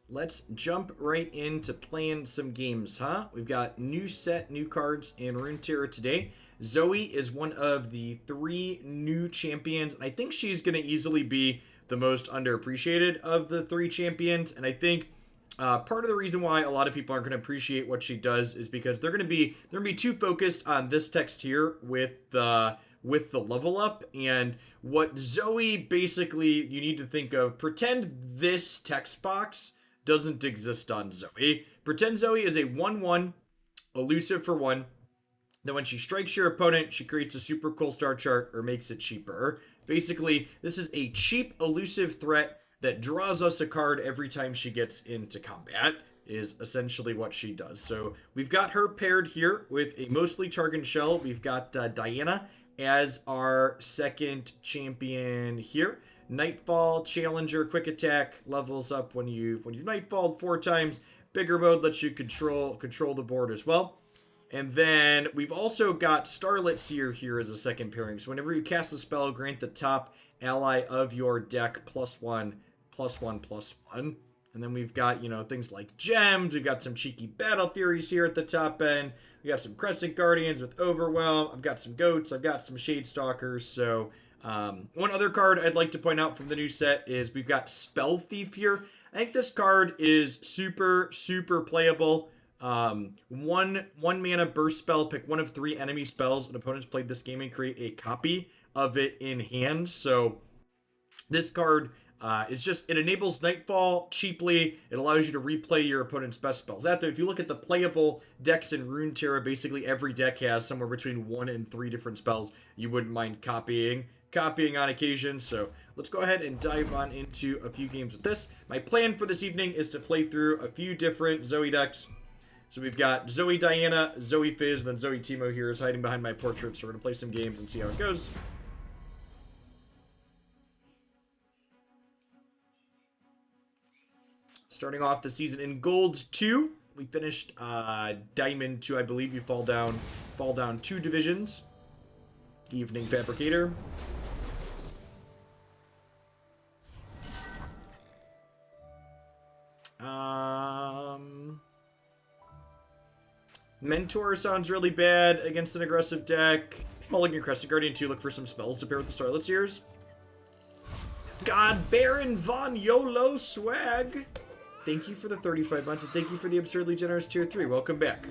let's jump right into playing some games, huh? We've got new set, new cards in Runeterra today. Zoe is one of the 3 new champions, and I think she's going to easily be the most underappreciated of the 3 champions, and I think part of the reason why a lot of people aren't going to appreciate what she does is because they're going to be too focused on this text here with the level up. And what Zoe basically you need to think of, pretend this text box doesn't exist on Zoe. Pretend Zoe is a 1/1 elusive for 1. Then when she strikes your opponent, she creates a super cool star chart or makes it cheaper. Basically, this is a cheap elusive threat that draws us a card every time she gets into combat, is essentially what she does. So we've got her paired here with a mostly Targon Shell. We've got Diana as our second champion here. Nightfall, Challenger, Quick Attack levels up when you've Nightfalled 4 times. Bigger mode lets you control the board as well. And then we've also got Starlit Seer here as a second pairing. So whenever you cast a spell, grant the top ally of your deck +1/+1/+1. And then we've got, things like gems. We've got some cheeky Battle Furies here at the top end. We got some Crescent Guardians with Overwhelm. I've got some Goats. I've got some Shade Stalkers. So one other card I'd like to point out from the new set is we've got Spell Thief here. I think this card is super, super playable. One mana burst spell. Pick one of 3 enemy spells an opponent's played this game and create a copy of it in hand. So this card it enables Nightfall cheaply. It allows you to replay your opponent's best spells out there. If you look at the playable decks in Runeterra, basically every deck has somewhere between 1 and 3 different spells you wouldn't mind copying on occasion. So let's go ahead and dive on into a few games with this. My plan for this evening is to play through a few different Zoe decks. So we've got Zoe Diana, Zoe Fizz, and then Zoe Teemo here is hiding behind my portrait. So we're going to play some games and see how it goes. Starting off the season in Gold 2. We finished Diamond 2, I believe. You fall down 2 divisions. Evening Fabricator. Mentor sounds really bad against an aggressive deck. Mulligan Crescent Guardian 2, look for some spells to pair with the Starlit Seers. God, Baron Von YOLO Swag. Thank you for the 35 months, and thank you for the absurdly generous tier 3. Welcome back.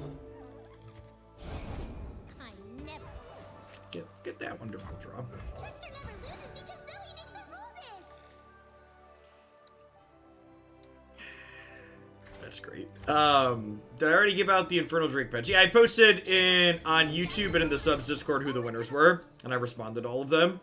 Get that wonderful draw. That's great. Did I already give out the Infernal Drake pets? Yeah, I posted on YouTube and in the subs Discord who the winners were, and I responded to all of them.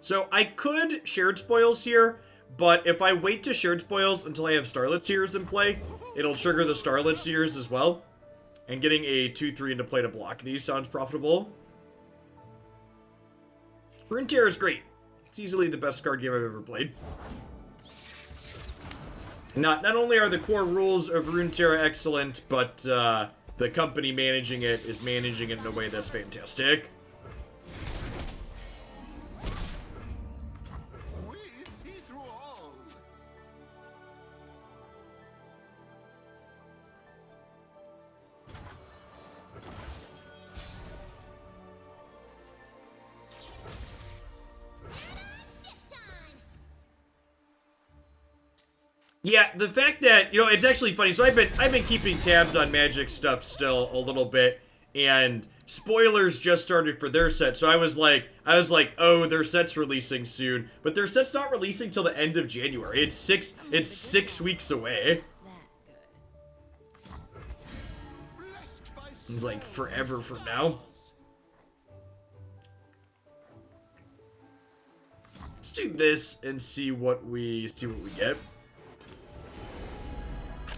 So I could Shared Spoils here, but if I wait to Shared Spoils until I have Starlit Seers in play, it'll trigger the Starlit Seers as well. And getting a 2/3 into play to block these sounds profitable. Runeterra is great. It's easily the best card game I've ever played. Not only are the core rules of Runeterra excellent, but the company managing it is managing it in a way that's fantastic. Yeah, the fact that, it's actually funny. So I've been keeping tabs on Magic stuff still a little bit, and spoilers just started for their set. So I was like, oh, their set's releasing soon, but their set's not releasing till the end of January. It's 6 weeks away. It's like forever from now. Let's do this and see what we get.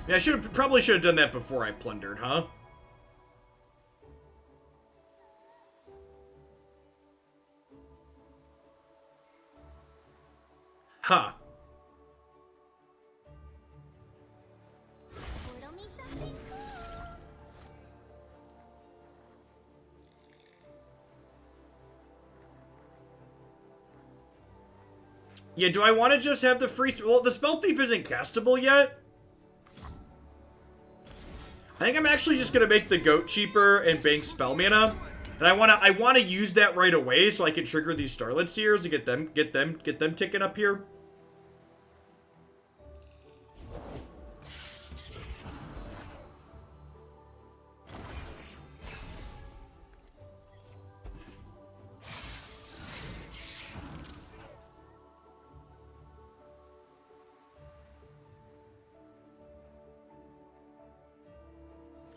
Yeah, I probably should have done that before I plundered, huh? Huh. Riddle me something cool. Yeah, do I want to just have the free... Well, the Spell Thief isn't castable yet. I think I'm actually just going to make the goat cheaper and bank spell mana. And I want to use that right away so I can trigger these Starlit Seers and get them ticking up here.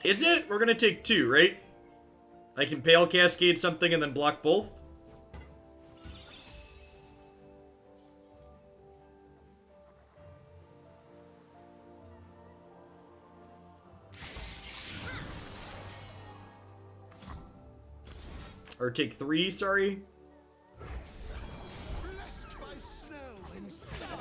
Is it? We're gonna take 2, right? I can Pale Cascade something and then block both? Or take 3, sorry. Blessed by snow and stars.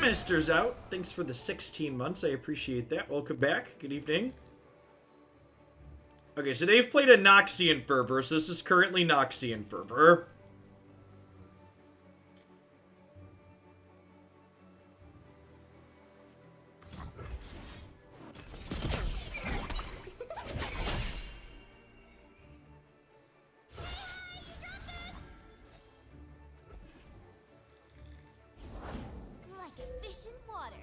Mister's out. Thanks for the 16 months. I appreciate that. Welcome back. Good evening. Okay, so they've played a Noxian Fervor, so this is currently Noxian Fervor. Like a fish in water.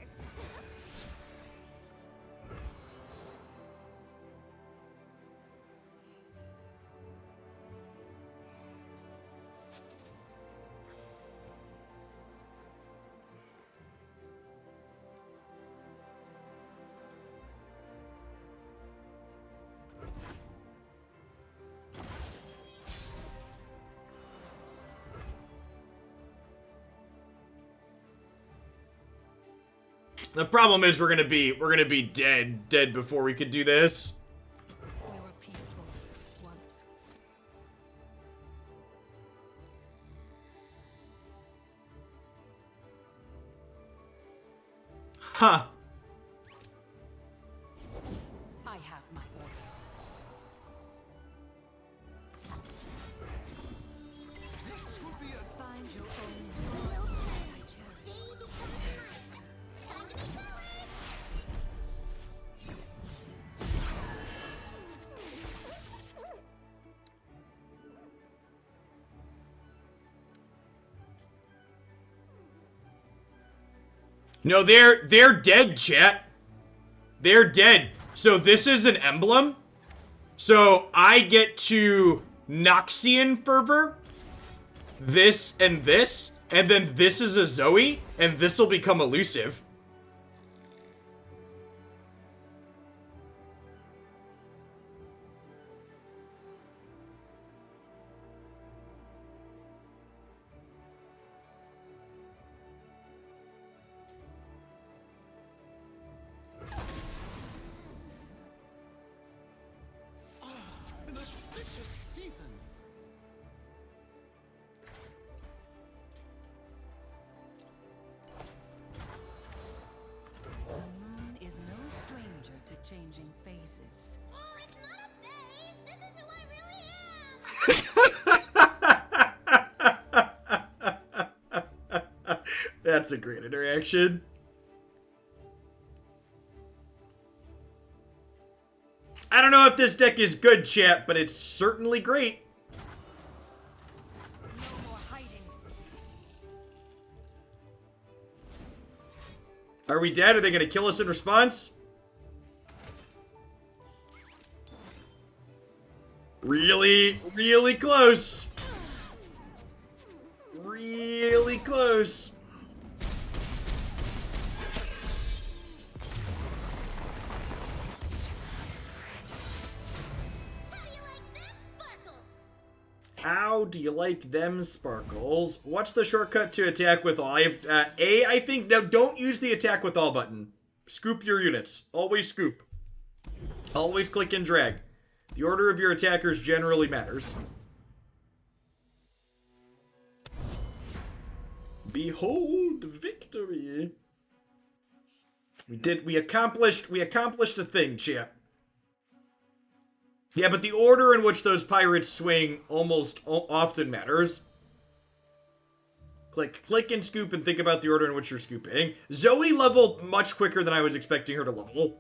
The problem is we're gonna be dead before we could do this. We were peaceful once. Huh. I have my orders. This will be a Find your own Wheels world. turn. Day becomes night. Time to be colors. No, they're dead, chat. They're dead. So this is an emblem. So I get to Noxian Fervor, this, and then this is a Zoe, and this will become elusive. an auspicious season. The moon is no stranger to changing faces. Well, it's not a phase. This is who I really am. That's a great interaction. I don't know if this deck is good, chat, but it's certainly great. No more hiding. Are we dead? Are they gonna kill us in response? Really, really close. Really close. How do you like that, Sparkles? How do you like them sparkles? What's the shortcut to attack with all? I think, no, don't use the attack with all button. Scoop your units. Always scoop. Always click and drag. The order of your attackers generally matters. Behold victory. We accomplished a thing, chat. Yeah, but the order in which those pirates swing almost often matters. Click and scoop and think about the order in which you're scooping. Zoe leveled much quicker than I was expecting her to level.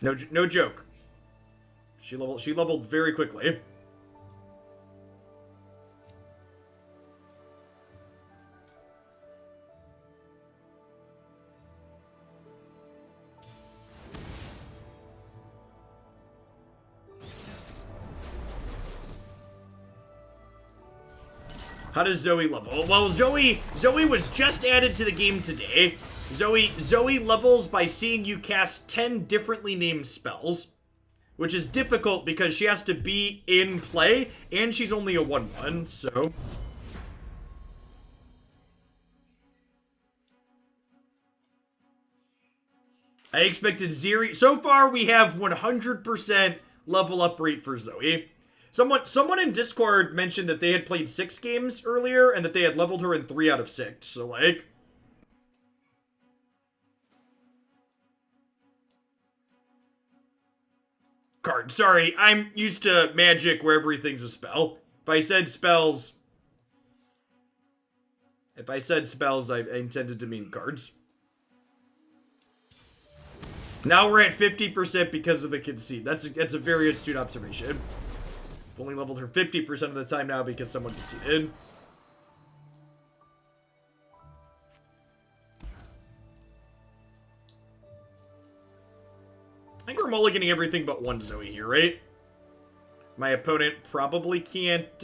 No joke. She leveled very quickly. How does Zoe level? Well, Zoe was just added to the game today. Zoe levels by seeing you cast 10 differently named spells, which is difficult because she has to be in play, and she's only a 1/1, so... I expected zero. So far, we have 100% level up rate for Zoe. Someone in Discord mentioned that they had played 6 games earlier and that they had leveled her in 3 out of 6. So, like... Card. Sorry, I'm used to Magic where everything's a spell. If I said spells, I intended to mean cards. Now we're at 50% because of the conceit. That's a very astute observation. I've only leveled her 50% of the time now because someone conceded. I think we're mulliganing everything but one Zoe here, right? My opponent probably can't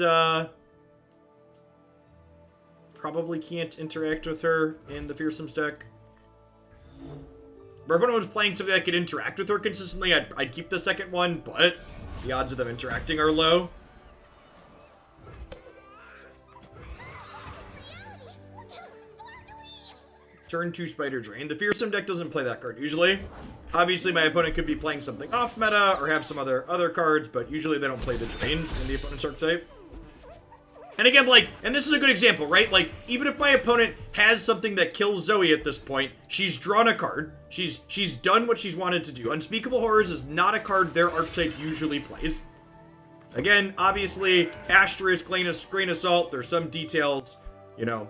interact with her in the Fearsomes deck. If my opponent was playing something that could interact with her consistently, I'd keep the second one, but the odds of them interacting are low. Turn 2 Spider Drain. The Fearsome deck doesn't play that card usually. Obviously, my opponent could be playing something off meta or have some other cards, but usually they don't play the drains in the opponent's archetype. And again, like, and this is a good example, right? Like, even if my opponent has something that kills Zoe at this point, she's drawn a card. She's done what she's wanted to do. Unspeakable Horrors is not a card their archetype usually plays. Again, obviously, asterisk, grain of salt. There's some details, you know.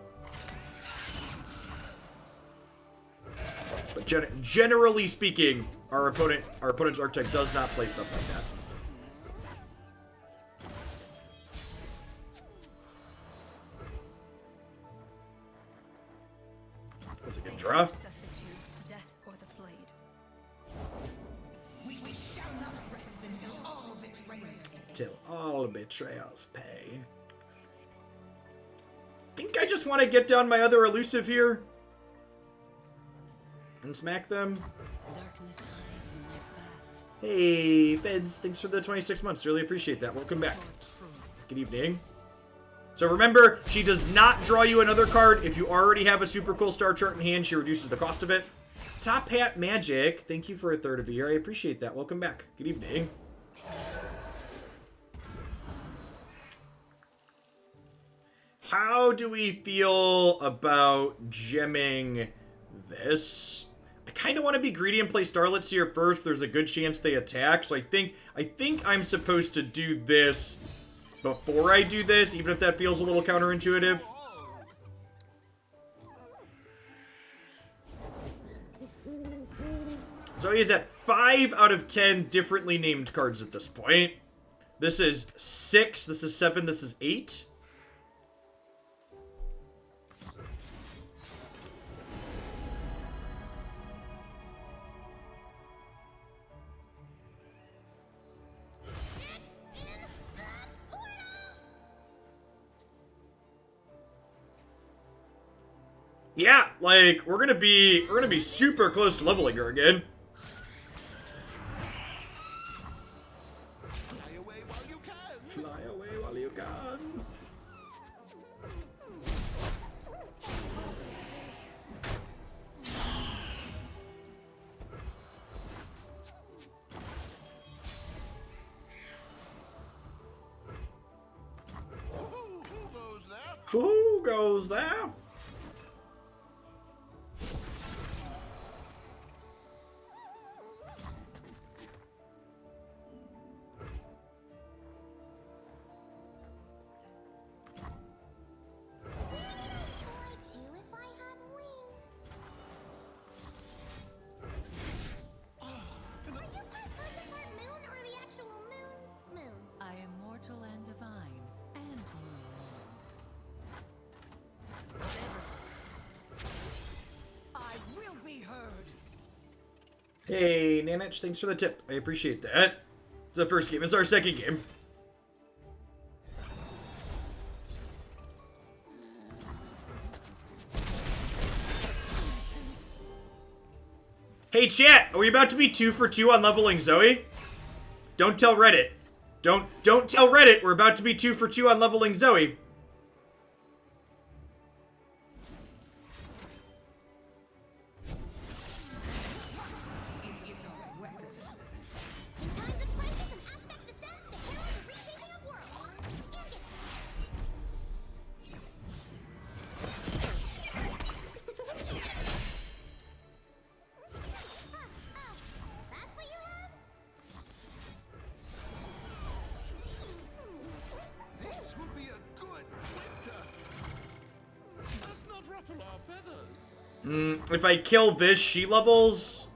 But generally speaking, our opponent's archetype does not play stuff like that. That's a good draw. Till all betrayals pay. Think I just want to get down my other elusive here and smack them. Hey, Feds, thanks for the 26 months. Really appreciate that. Welcome back. Good evening. So remember, she does not draw you another card. If you already have a super cool star chart in hand, she reduces the cost of it. Top Hat Magic, thank you for a third of a year. I appreciate that. Welcome back. Good evening. How do we feel about gemming this? I kind of want to be greedy and play Starlets here first. There's a good chance they attack, so I think I'm supposed to do this before I do this, even if that feels a little counterintuitive. Zoe is at 5 out of 10 differently named cards at this point. This is 6, this is 7, this is 8. Yeah, like, we're gonna be super close to leveling her again. Who goes there? Fly too if I had wings. Are you part person, part moon, or the actual moon? Moon. I am mortal and divine, and moon. Never first. I will be heard. Hey, Nanich, thanks for the tip. I appreciate that. It's the first game. It's our second game. Hey, chat, are we about to be 2 for 2 on leveling Zoe? Don't tell Reddit. Don't tell Reddit we're about to be 2 for 2 on leveling Zoe. In times of crisis, an aspect descends to herald the reshaping of worlds. And get oh, that's what you have? This will be a good winter. Let's not ruffle our feathers. If I kill this, she levels.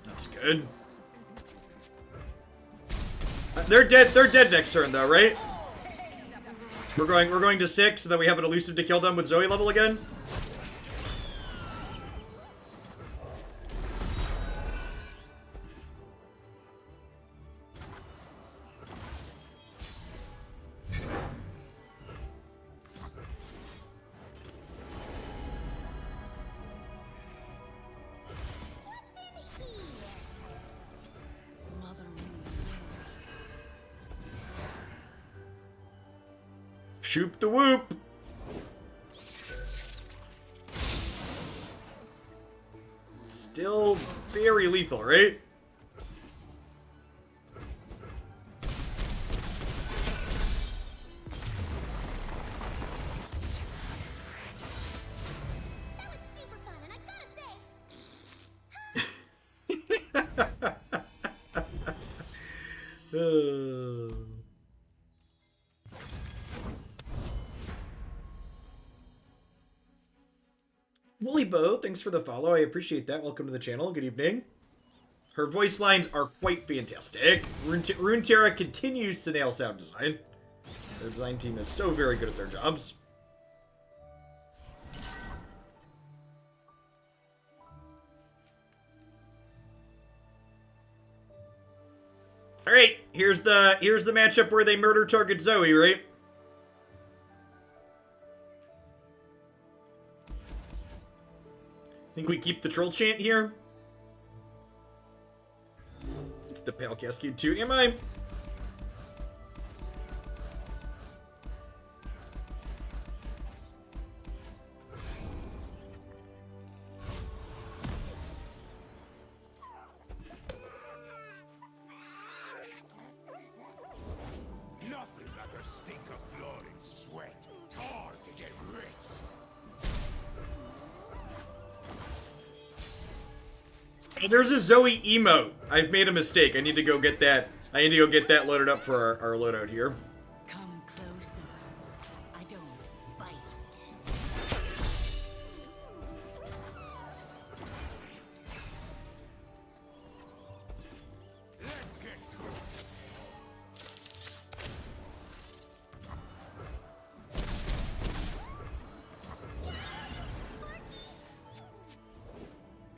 That's good. They're dead next turn though, right? We're going to 6 so that we have an elusive to kill them with Zoe level again. What's in here? Mother Moon. Shoop the whoop. Still very lethal, right? That was super fun, and I gotta say, Woolly Bow, thanks for the follow. I appreciate that. Welcome to the channel. Good evening. Her voice lines are quite fantastic. Runeterra continues to nail sound design. Their design team is so very good at their jobs. All right, here's the matchup where they murder target Zoe, right? Think we keep the troll chant here? The Pale Cascade too, am I? Nothing like the stink of blood and sweat. It's hard to get rich. Oh, there's a Zoe emote. I've made a mistake. I need to go get that. I need to go get that loaded up for our loadout here. Come closer. I don't bite. Let's get to it.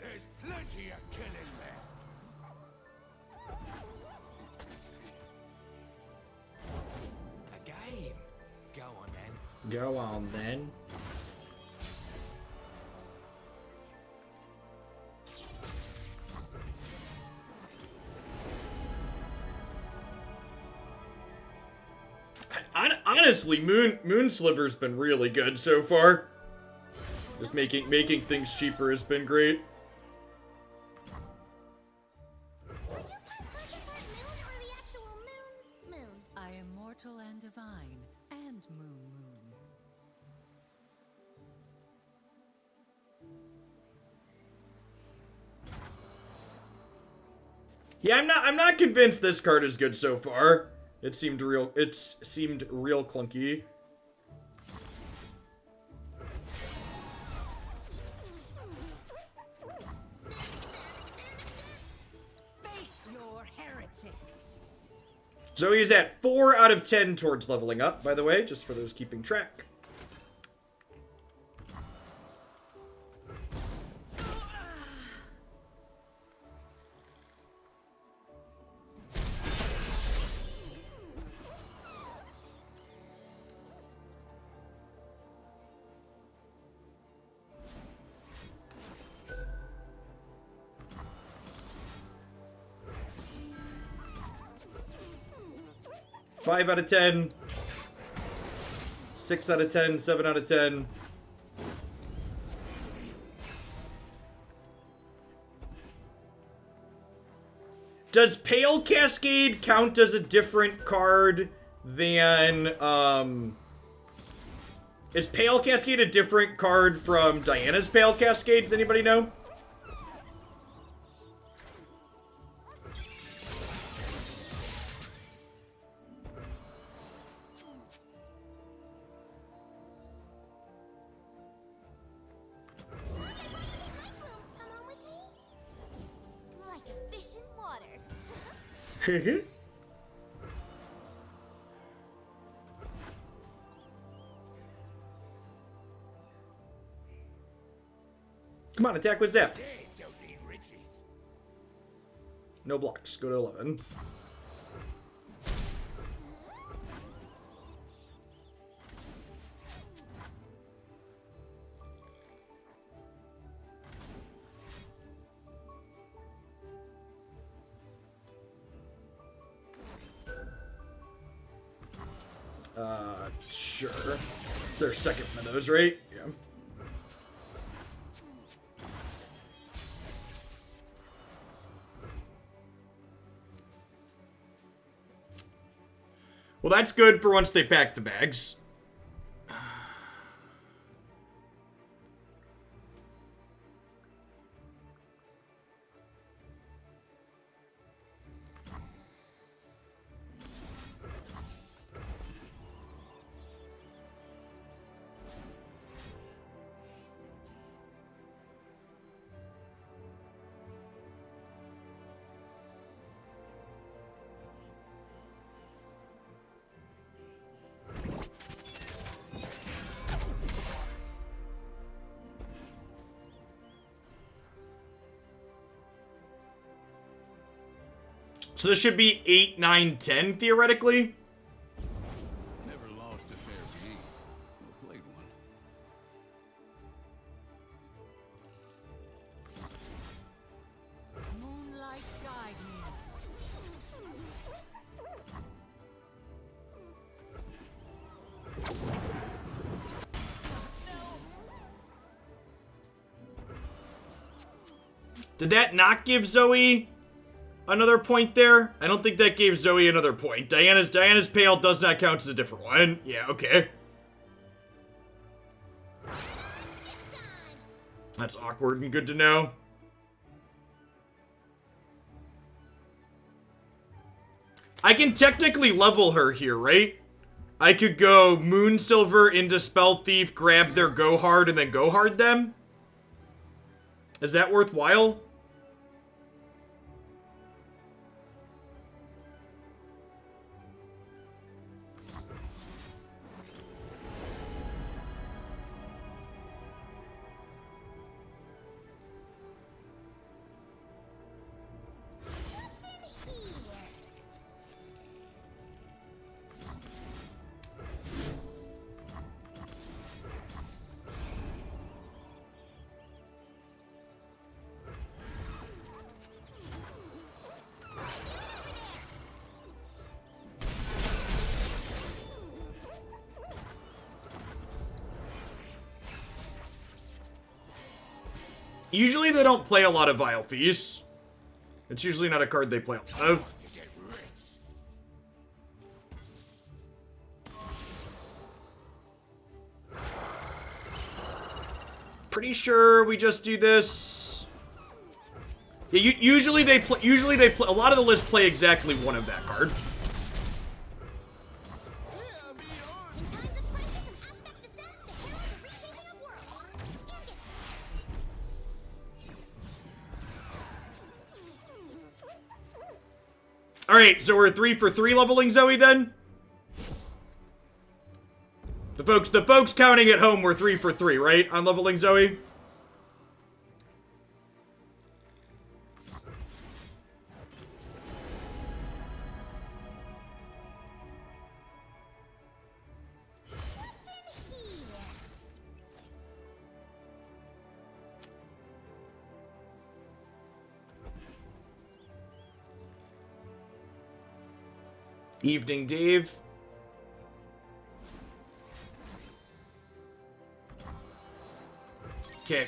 There's plenty of killing left. A game. Go on then. Go on then. Honestly, Moon Sliver's been really good so far. Just making things cheaper has been great. Are you part person, part moon, or the actual moon? Moon. I am mortal and divine, and moon. Yeah, I'm not convinced this card is good so far. It seemed real clunky. Face your heretic. Zoe's at 4 out of 10 towards leveling up, by the way, just for those keeping track. Five out of 10. 6 out of 10. 7 out of 10. Does Pale Cascade count as a different card than, Is Pale Cascade a different card from Diana's Pale Cascade? Does anybody know? Come on with me. Like a fish in water. Come on, attack with Zap. Dead don't need riches. No blocks. Go to 11. Sure. Their second one of those, right? Yeah. Well, that's good for once they pack the bags. So this should be 8, 9, 10, theoretically. Never lost a fair game. Or played one. Moonlight guide me. Did that not give Zoe another point there? I don't think that gave Zoe another point. Diana's Pale does not count as a different one. Yeah, okay. That's awkward and good to know. I can technically level her here, right? I could go Moon Silver into Spell Thief, grab their Go Hard, and then Go Hard them? Is that worthwhile? What's in here? Usually they don't play a lot of Vile Feast. It's usually not a card they play a lot of. To get rich. Pretty sure we just do this. Yeah, usually they play. A lot of the lists play exactly one of that card. In times of crisis, an aspect descends to herald the reshaping of worlds. End it. All right, so we're 3 for 3 leveling Zoe then. The folks counting at home were 3 for 3, right? On leveling Zoe. What's in here? Evening, Dave. Okay.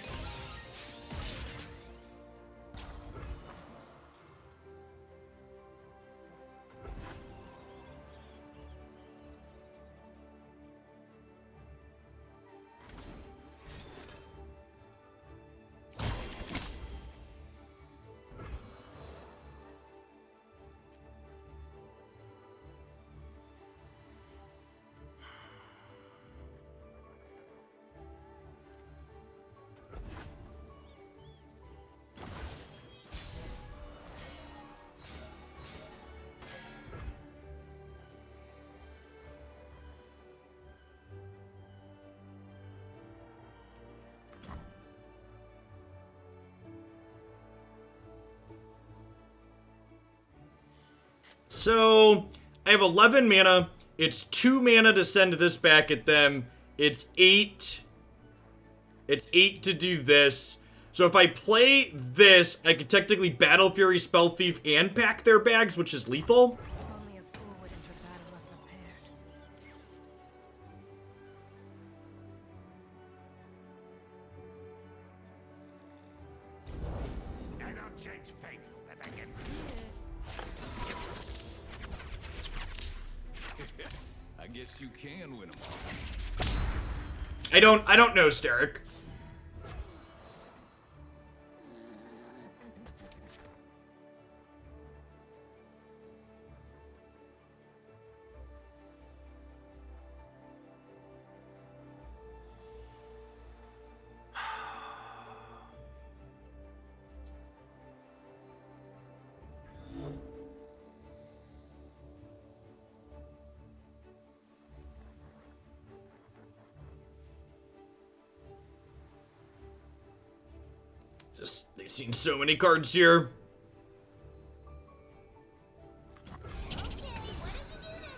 So, I have 11 mana. It's 2 mana to send this back at them. It's 8. It's 8 to do this. So if I play this, I could technically Battle Fury, Spell Thief, and pack their bags, which is lethal. Only a fool would enter battle unprepared. I don't change fate, but I can see it. I guess you can win them all. I don't know, Steric. Just, they've seen so many cards here. Okay, what did you do this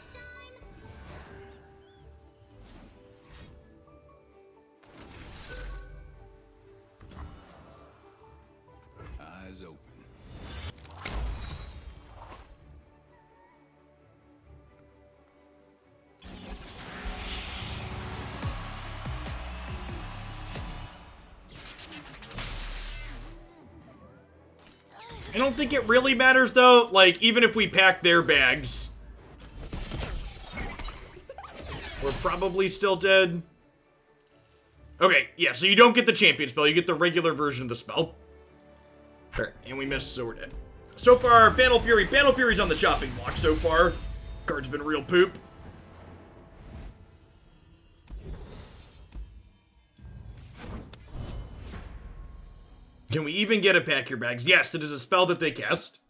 time? Eyes open. I don't think it really matters, though. Like, even if we pack their bags, we're probably still dead. Okay, yeah, so you don't get the champion spell. You get the regular version of the spell. Sure, and we missed, so we're dead. So far, Battle Fury's on the chopping block so far. Card's been real poop. Can we even get a Pack Your Bags? Yes, it is a spell that they cast.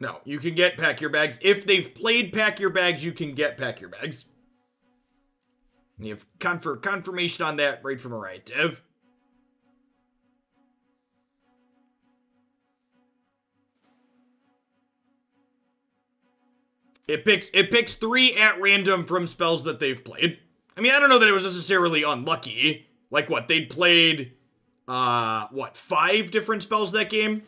No, you can get Pack Your Bags. If they've played Pack Your Bags, you can get Pack Your Bags. And you have confirmation on that right from Mariah Dev. It picks 3 at random from spells that they've played. I mean, I don't know that it was necessarily unlucky. Like what, they'd played 5 different spells that game?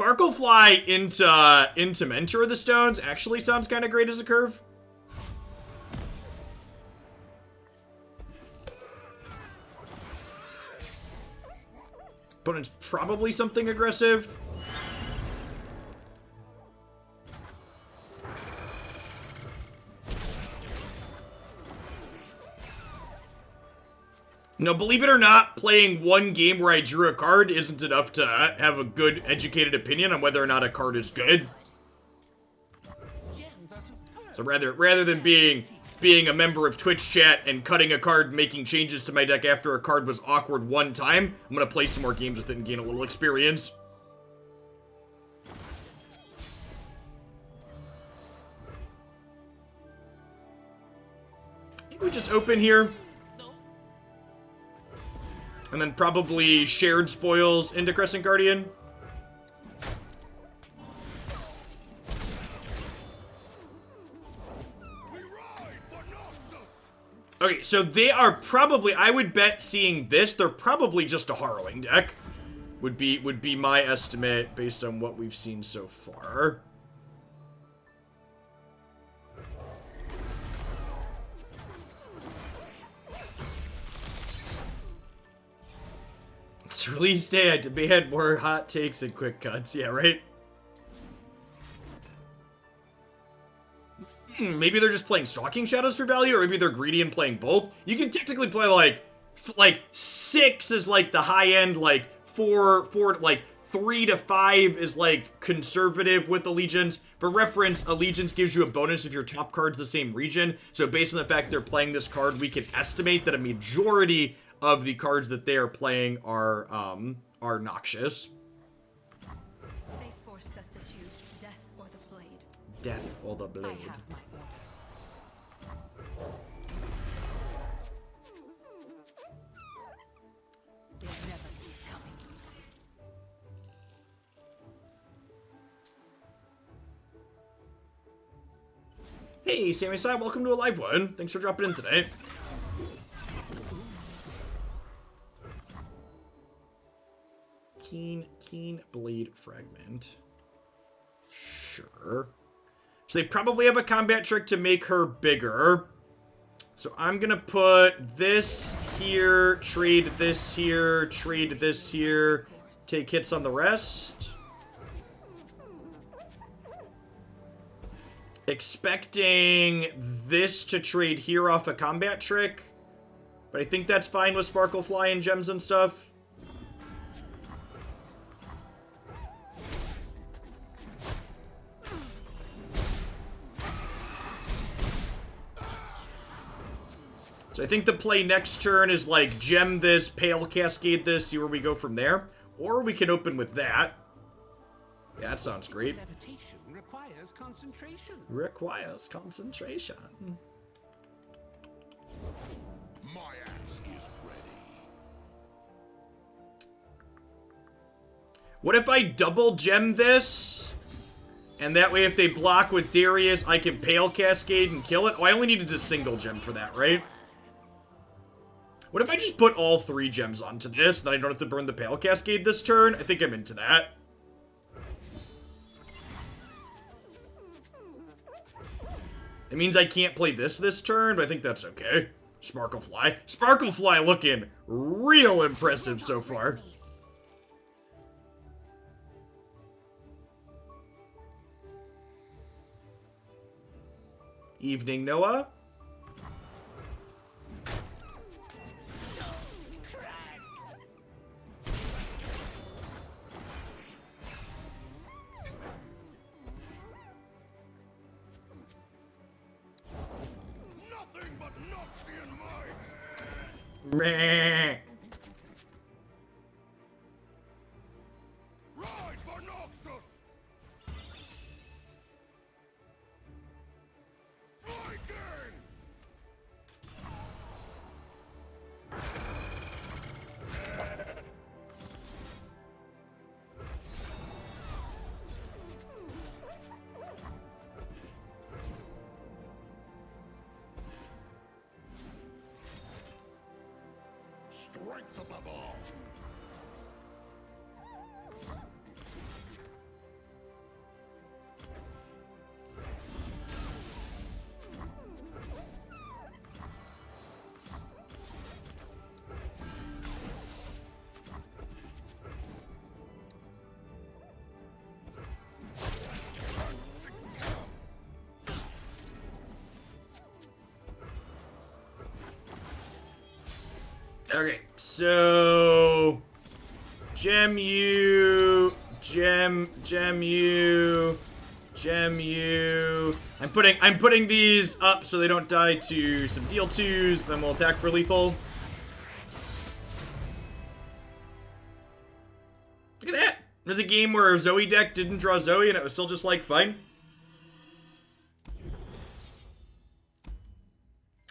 Sparklefly into Mentor of the Stones actually sounds kind of great as a curve. Opponent's probably something aggressive. No, believe it or not, playing one game where I drew a card isn't enough to have a good, educated opinion on whether or not a card is good. So rather than being a member of Twitch chat and cutting a card, making changes to my deck after a card was awkward one time, I'm gonna play some more games with it and gain a little experience. I think we just open here. And then probably shared spoils into Crescent Guardian. Okay, so they are probably, I would bet seeing this, they're probably just a Harrowing deck. Would be my estimate based on what we've seen so far. It's release day, I demand more hot takes and quick cuts. Yeah, right? Maybe they're just playing Stalking Shadows for value, or maybe they're greedy and playing both. You can technically play like 6 is like the high end, like 4 like 3 to 5 is like conservative with Allegiance. For reference, Allegiance gives you a bonus if your top card's the same region. So based on the fact they're playing this card, we can estimate that a majority of the cards that they are playing are noxious. They forced us to choose death or the blade. Death or the blade. I have my orders. You'll never see it coming. Hey, Sammy Side, welcome to a live one. Thanks for dropping in today. Keen Blade Fragment. Sure. So they probably have a combat trick to make her bigger. So I'm gonna put this here, trade this here, trade this here, take hits on the rest. Expecting this to trade here off a combat trick. But I think that's fine with Sparklefly and gems and stuff. So I think the play next turn is like gem this, pale cascade this, see where we go from there. Or we can open with that. Yeah, that sounds great. Levitation requires concentration. Requires concentration. My axe is ready. What if I double gem this? And that way if they block with Darius, I can pale cascade and kill it? Oh, I only needed a single gem for that, right? What if I just put all 3 gems onto this, then I don't have to burn the pale cascade this turn? I think I'm into that. It means I can't play this turn, but I think that's okay. Sparklefly. Sparklefly looking real impressive so far. Evening, Noah. Nothing but Noxian might. Meh. Ride for Noxus. Viking. Strength above all. Okay, so gem you, gem you, gem you. I'm putting these up so they don't die to some deal 2s, then we'll attack for lethal. Look at that. There's a game where Zoe deck didn't draw Zoe and it was still just like fine.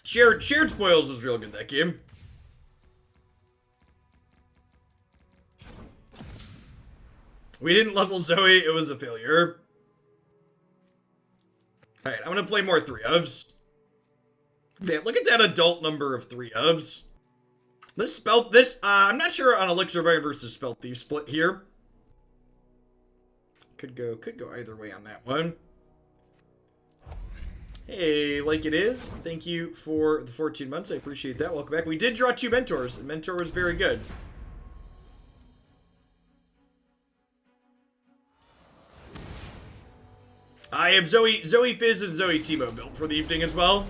Shared Spoils was real good that game. We didn't level Zoe, it was a failure. Alright, I'm gonna play more 3-ofs. Yeah, look at that adult number of 3-ofs. I'm not sure on Elixir Vine versus Spell Thief split here. Could go either way on that one. Hey, like it is. Thank you for the 14 months. I appreciate that. Welcome back. We did draw 2 mentors, and Mentor was very good. I have Zoe Fizz and Zoe Timo built for the evening as well.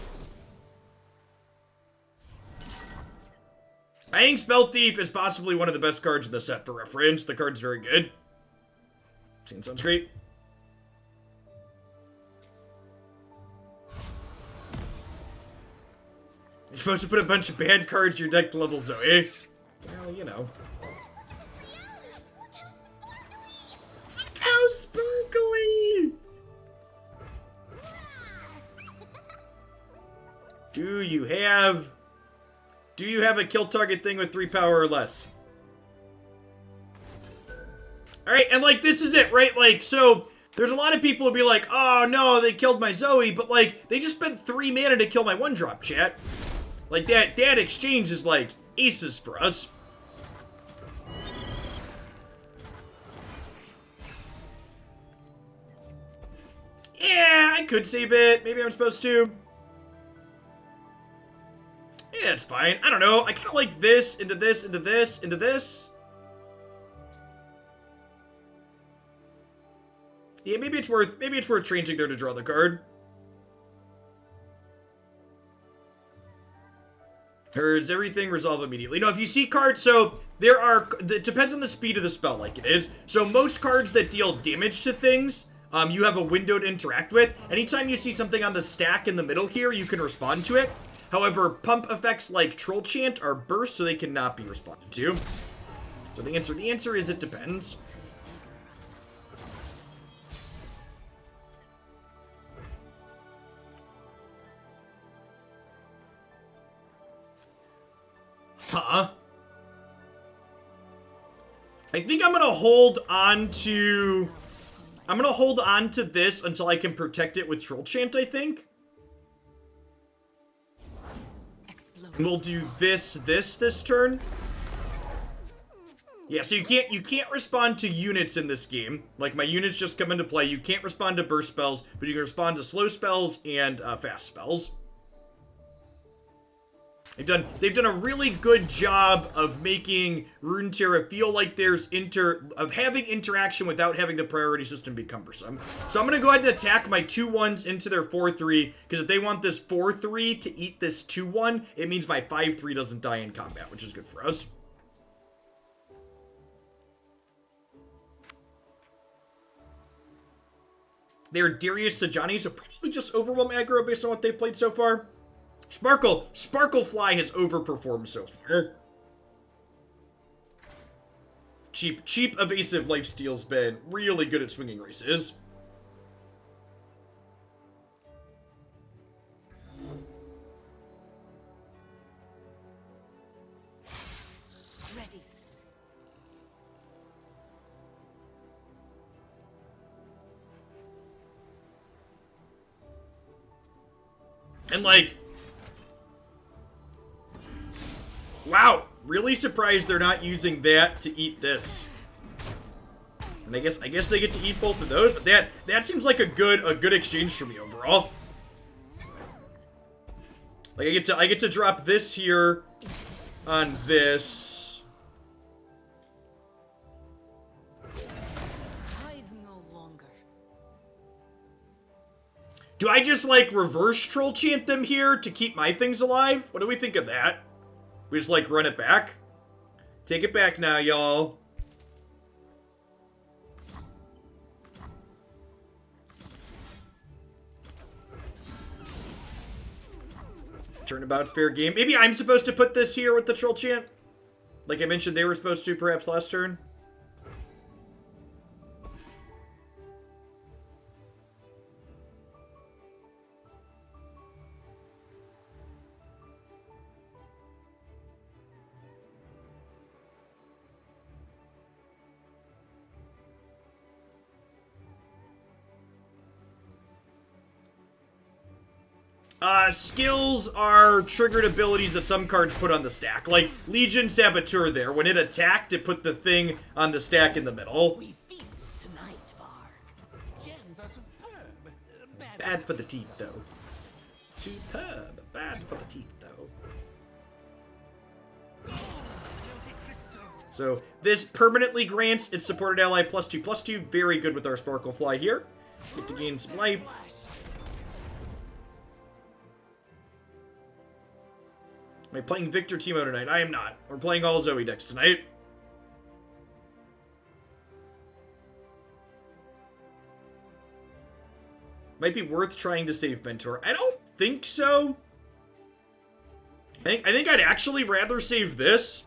I think Spell Thief is possibly one of the best cards in the set for reference. The card's very good. Sounds great. You're supposed to put a bunch of bad cards in your deck to level Zoe. Well, you know. Look how sparkly! How sparkly! Do you have a kill target thing with 3 power or less? Alright, and like, this is it, right? Like, so, there's a lot of people who be like, oh no, they killed my Zoe, but like, they just spent 3 mana to kill my 1-drop, chat. Like, that exchange is like aces for us. Yeah, I could save it. Maybe I'm supposed to. Yeah, it's fine. I don't know. I kind of like this, into this, into this, into this. Yeah, maybe it's worth changing there to draw the card. Or does everything resolve immediately? No, if you see cards, so there are, it depends on the speed of the spell, like it is. So most cards that deal damage to things, you have a window to interact with. Anytime you see something on the stack in the middle here, you can respond to it. However, pump effects like Troll Chant are burst, so they cannot be responded to. So the answer is it depends. Huh? I think I'm gonna hold on to this until I can protect it with Troll Chant, I think. And we'll do this turn. Yeah, so you can't respond to units in this game. Like, my units just come into play. You can't respond to burst spells, but you can respond to slow spells and fast spells. They've done a really good job of making Runeterra feel like there's having interaction without having the priority system be cumbersome. So I'm gonna go ahead and attack my 2/1s into their 4/3, because if they want this 4/3 to eat this 2/1, it means my 5/3 doesn't die in combat, which is good for us. They're Darius Sajani, so probably just overwhelm aggro based on what they've played so far. Sparklefly has overperformed so far. Cheap evasive lifesteal's been really good at swinging races. Ready. And like, wow, really surprised they're not using that to eat this. And I guess they get to eat both of those, but that seems like a good exchange for me overall. Like, I get to drop this here on this. Hide no longer. Do I just like reverse Troll Chant them here to keep my things alive? What do we think of that? We just, like, run it back? Take it back now, y'all. Turnabout's fair game. Maybe I'm supposed to put this here with the troll chant? Like I mentioned they were supposed to, perhaps, last turn? Skills are triggered abilities that some cards put on the stack. Like Legion Saboteur there. When it attacked, it put the thing on the stack in the middle. We feast tonight, Bard. Gems are superb. Bad for the teeth, though. Superb. Bad for the teeth, though. So this permanently grants its supported ally +2/+2. Very good with our Sparkle Fly here. Get to gain some life. Am I playing Victor Timo tonight? I am not. We're playing all Zoe decks tonight. Might be worth trying to save Mentor. I don't think so. I think I'd actually rather save this.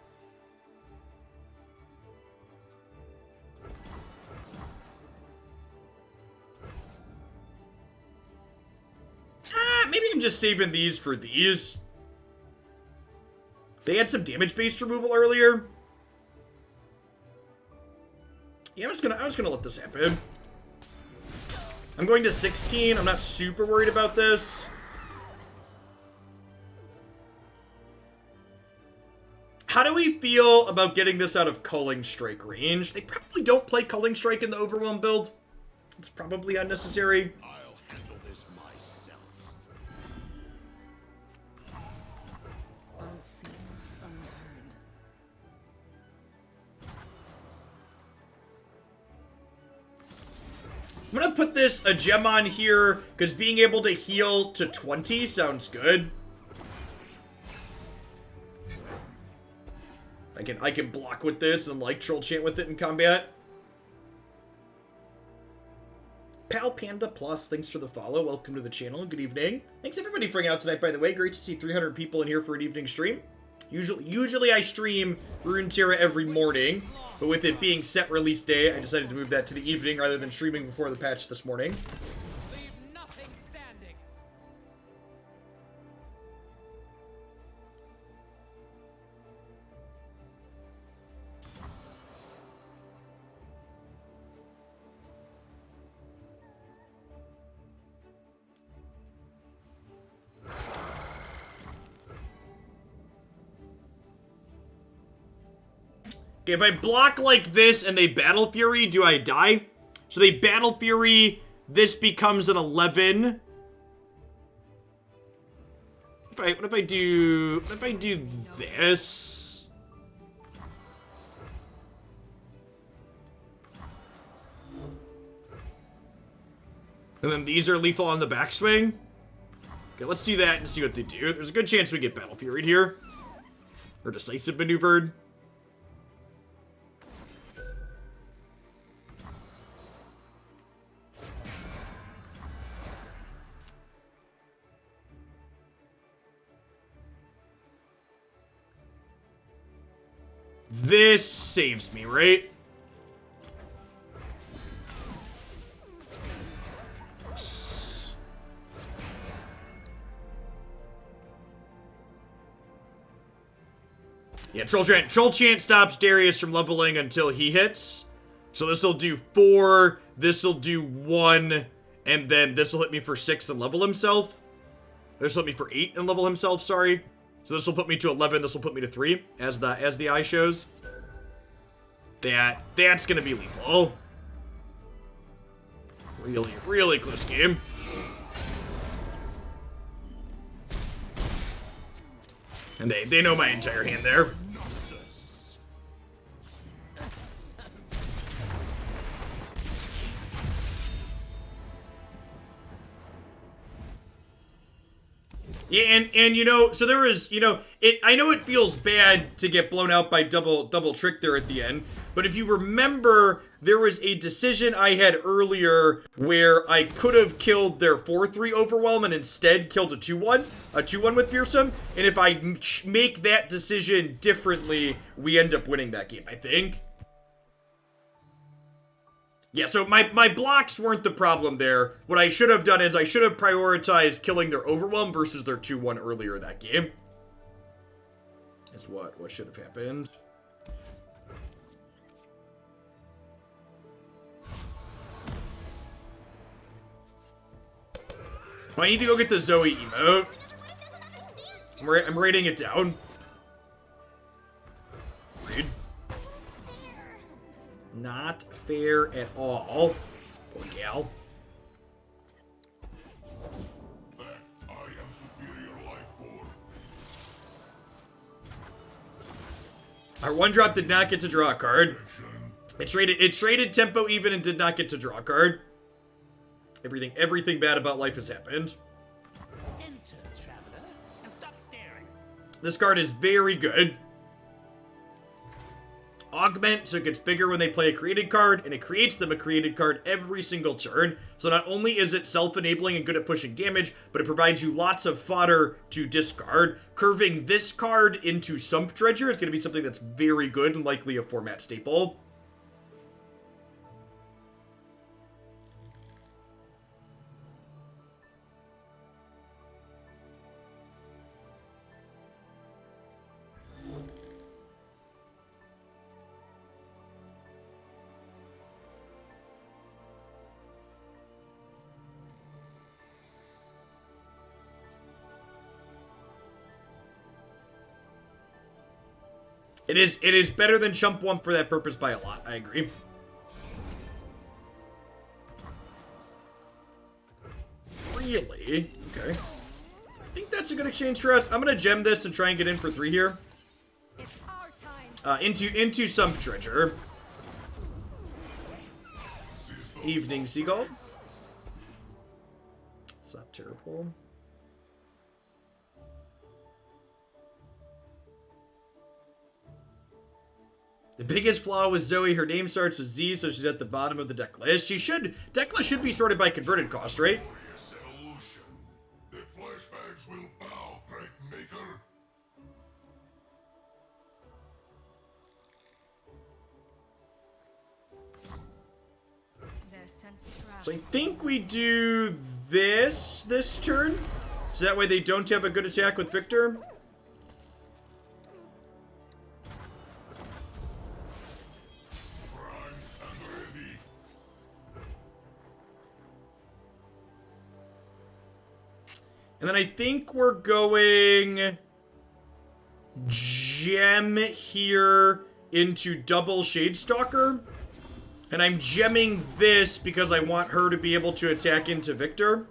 Maybe I'm just saving these for these. They had some damage-based removal earlier. Yeah, I'm just gonna let this happen. I'm going to 16. I'm not super worried about this. How do we feel about getting this out of Culling Strike range? They probably don't play Culling Strike in the Overwhelm build. It's probably unnecessary. I'll handle this myself. Unseen, unheard. I'm gonna put a gem on here, because being able to heal to 20 sounds good. I can block with this and like Troll Chant with it in combat. Pal Panda Plus, thanks for the follow. Welcome to the channel. Good evening. Thanks everybody for hanging out tonight, by the way. Great to see 300 people in here for an evening stream. Usually I stream Runeterra every morning, but with it being set release day, I decided to move that to the evening rather than streaming before the patch this morning. Leave nothing standing. Okay, if I block like this and they Battle Fury, do I die? So they Battle Fury, this becomes an 11. What if I do this? And then these are lethal on the backswing? Okay, let's do that and see what they do. There's a good chance we get Battle Fury'd here. Or Decisive Maneuvered. This saves me, right? Yeah, Troll Chant stops Darius from leveling until he hits. So this will do 4, this will do 1, and then this will hit me for 6 and level himself. This will hit me for 8 and level himself, sorry. So this will put me to 11, this will put me to 3, as the eye shows. That's gonna be lethal. Really close game. And they know my entire hand there. Yeah, and you know, so there was, you know, I know it feels bad to get blown out by double trick there at the end, but if you remember, there was a decision I had earlier where I could have killed their 4-3 overwhelm and instead killed a 2-1 with fearsome, and if I make that decision differently, we end up winning that game, I think. Yeah, so my blocks weren't the problem there. What I should have done is I should have prioritized killing their overwhelm versus their 2-1 earlier that game. Is what should have happened. I need to go get the Zoe emote. I'm writing it down. Read. Not fair at all. Poor gal. That I am superior life form. Our one drop did not get to draw a card. It traded tempo even and did not get to draw a card. Everything bad about life has happened. Enter, traveler, and stop staring. This card is very good. Augment, so it gets bigger when they play a created card, and it creates them a created card every single turn. So not only is it self-enabling and good at pushing damage, but it provides you lots of fodder to discard. Curving this card into Sump Dredger is going to be something that's very good and likely a format staple. It is better than Chump Wump for that purpose by a lot. I agree. Really? Okay. I think that's a good exchange for us. I'm gonna gem this and try and get in for 3 here. It's our time. Into some treasure. Evening Seagull. It's not terrible. The biggest flaw with Zoe, her name starts with Z, so she's at the bottom of the deck list. Deck list should be sorted by converted cost, right? The flashbacks will bow, great maker. They're sent to travel. So I think we do this turn. So that way they don't have a good attack with Victor. And then I think we're going gem here into double Shadestalker. And I'm gemming this because I want her to be able to attack into Victor.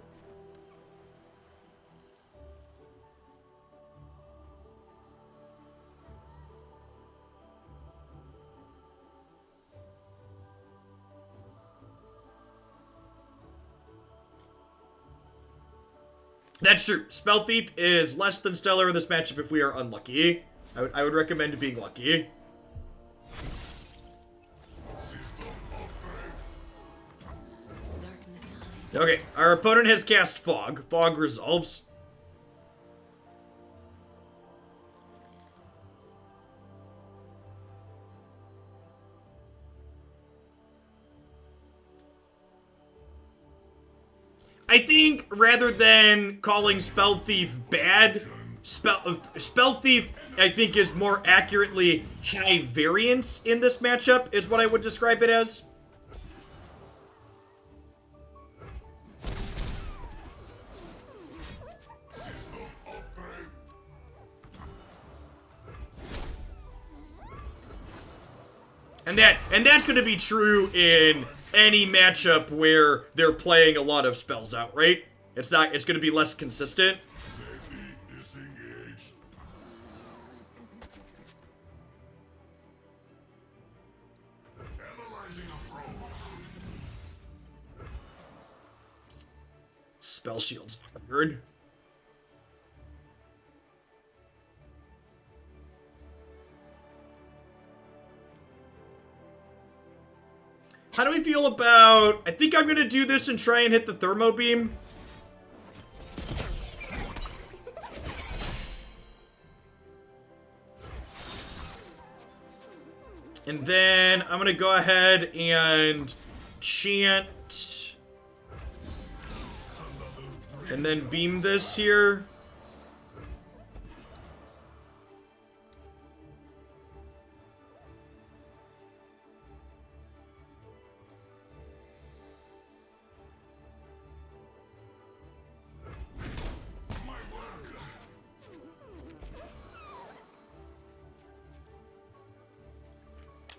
That's true. Spell Thief is less than stellar in this matchup if we are unlucky. I would recommend being lucky. Okay, our opponent has cast Fog. Fog resolves. I think rather than calling Spell Thief bad, Spell Thief, I think, is more accurately high variance in this matchup, is what I would describe it as. And that's going to be true in any matchup where they're playing a lot of spells out, right? It's going to be less consistent. Spell shield's awkward. How do we feel about... I think I'm going to do this and try and hit the Thermo Beam. And then I'm going to go ahead and chant. And then beam this here.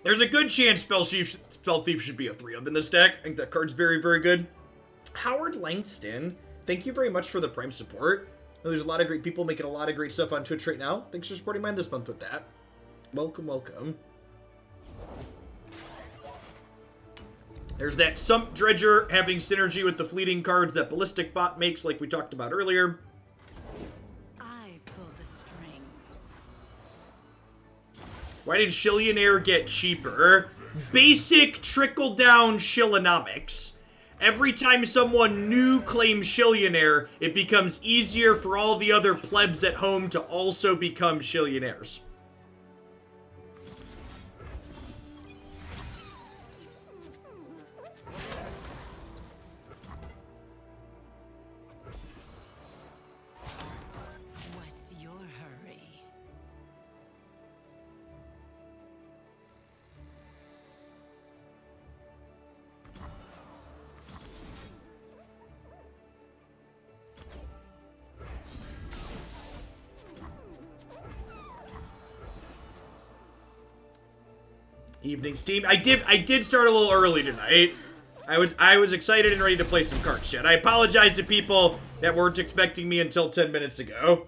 There's a good chance Spell Thief should be a 3-up in this deck. I think that card's very, very good. Howard Langston, thank you very much for the Prime support. I know there's a lot of great people making a lot of great stuff on Twitch right now. Thanks for supporting mine this month with that. Welcome, welcome. There's that Sump Dredger having synergy with the fleeting cards that Ballistic Bot makes, like we talked about earlier. I pull the strings. Why did Shillionaire get cheaper? Basic trickle-down Shillonomics. Every time someone new claims Shillionaire, it becomes easier for all the other plebs at home to also become Shillionaires. What's your hurry? Evening Steam. I did start a little early tonight. I was excited and ready to play some cards, chat. I apologize to people that weren't expecting me until 10 minutes ago.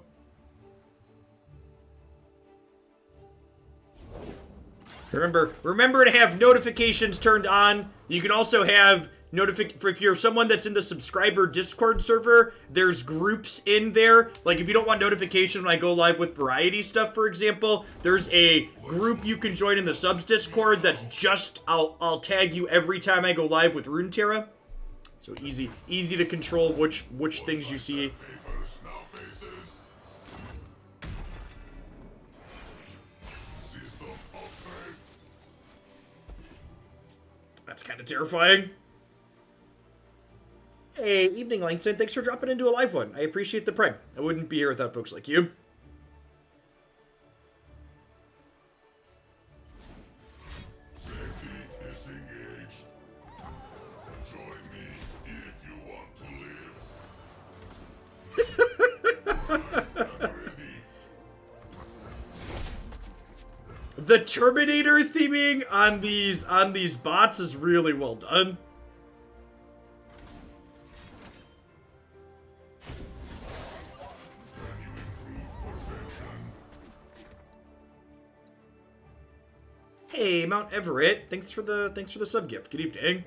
Remember to have notifications turned on. You can also have if you're someone that's in the subscriber Discord server, there's groups in there. Like if you don't want notification when I go live with variety stuff, for example, there's a group you can join in the subs Discord that's just I'll tag you every time I go live with Runeterra. So easy to control which things you see. That's kind of terrifying. Hey, evening, Langston. Thanks for dropping into a live one. I appreciate the prime. I wouldn't be here without folks like you. Safety disengaged. Join me if you want to live. I'm ready. The Terminator theming on these bots is really well done. Can you improve perfection? Hey, Mount Everett. Thanks for the sub gift. Good evening.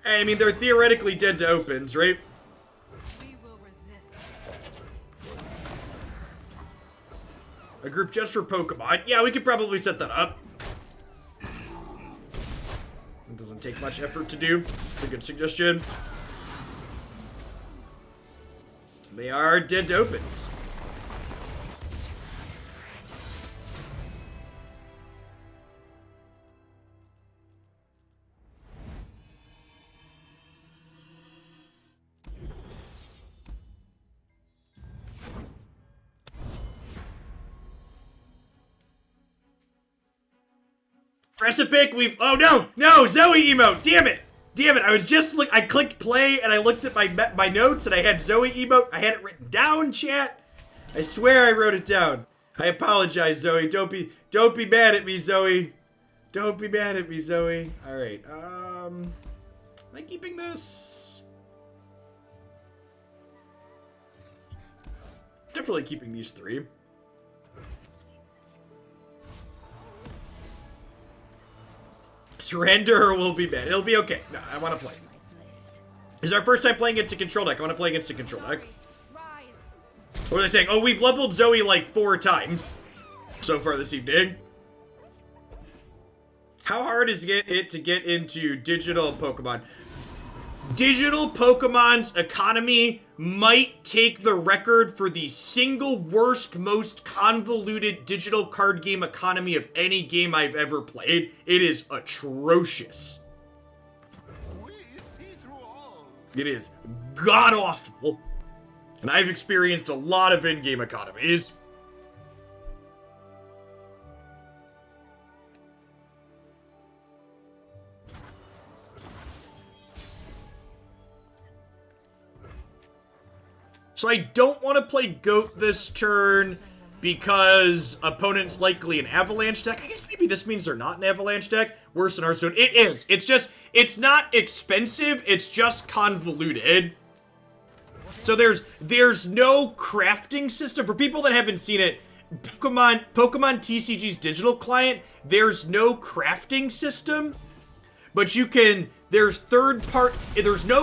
I mean, they're theoretically dead to opens, right? We will resist. A group just for Pokemon. Yeah, we could probably set that up. It doesn't take much effort to do. It's a good suggestion. They are dead to opens. Precipic, oh no, Zoe emote, damn it, I was just, I clicked play, and I looked at my notes, and I had Zoe emote, I had it written down, chat, I swear I wrote it down, I apologize, Zoe, don't be mad at me, Zoe, don't be mad at me, Zoe, alright, am I keeping this? Definitely keeping these three. Surrender or we'll be bad. It'll be okay. No, I want to play. This is our first time playing against a control deck. I want to play against a control deck. Rise. What are they saying? Oh, we've leveled Zoe like 4 times so far this evening. How hard is it to get into digital Pokemon? Digital Pokemon's economy might take the record for the single worst, most convoluted digital card game economy of any game I've ever played. It is atrocious. We see through all. It is god-awful. And I've experienced a lot of in-game economies. So I don't want to play Goat this turn because opponent's likely an Avalanche deck. I guess maybe this means they're not an Avalanche deck. Worse than Hearthstone. It is. It's just, it's not expensive. It's just convoluted. So there's no crafting system. For people that haven't seen it, Pokemon TCG's digital client, there's no crafting system. But you can, there's no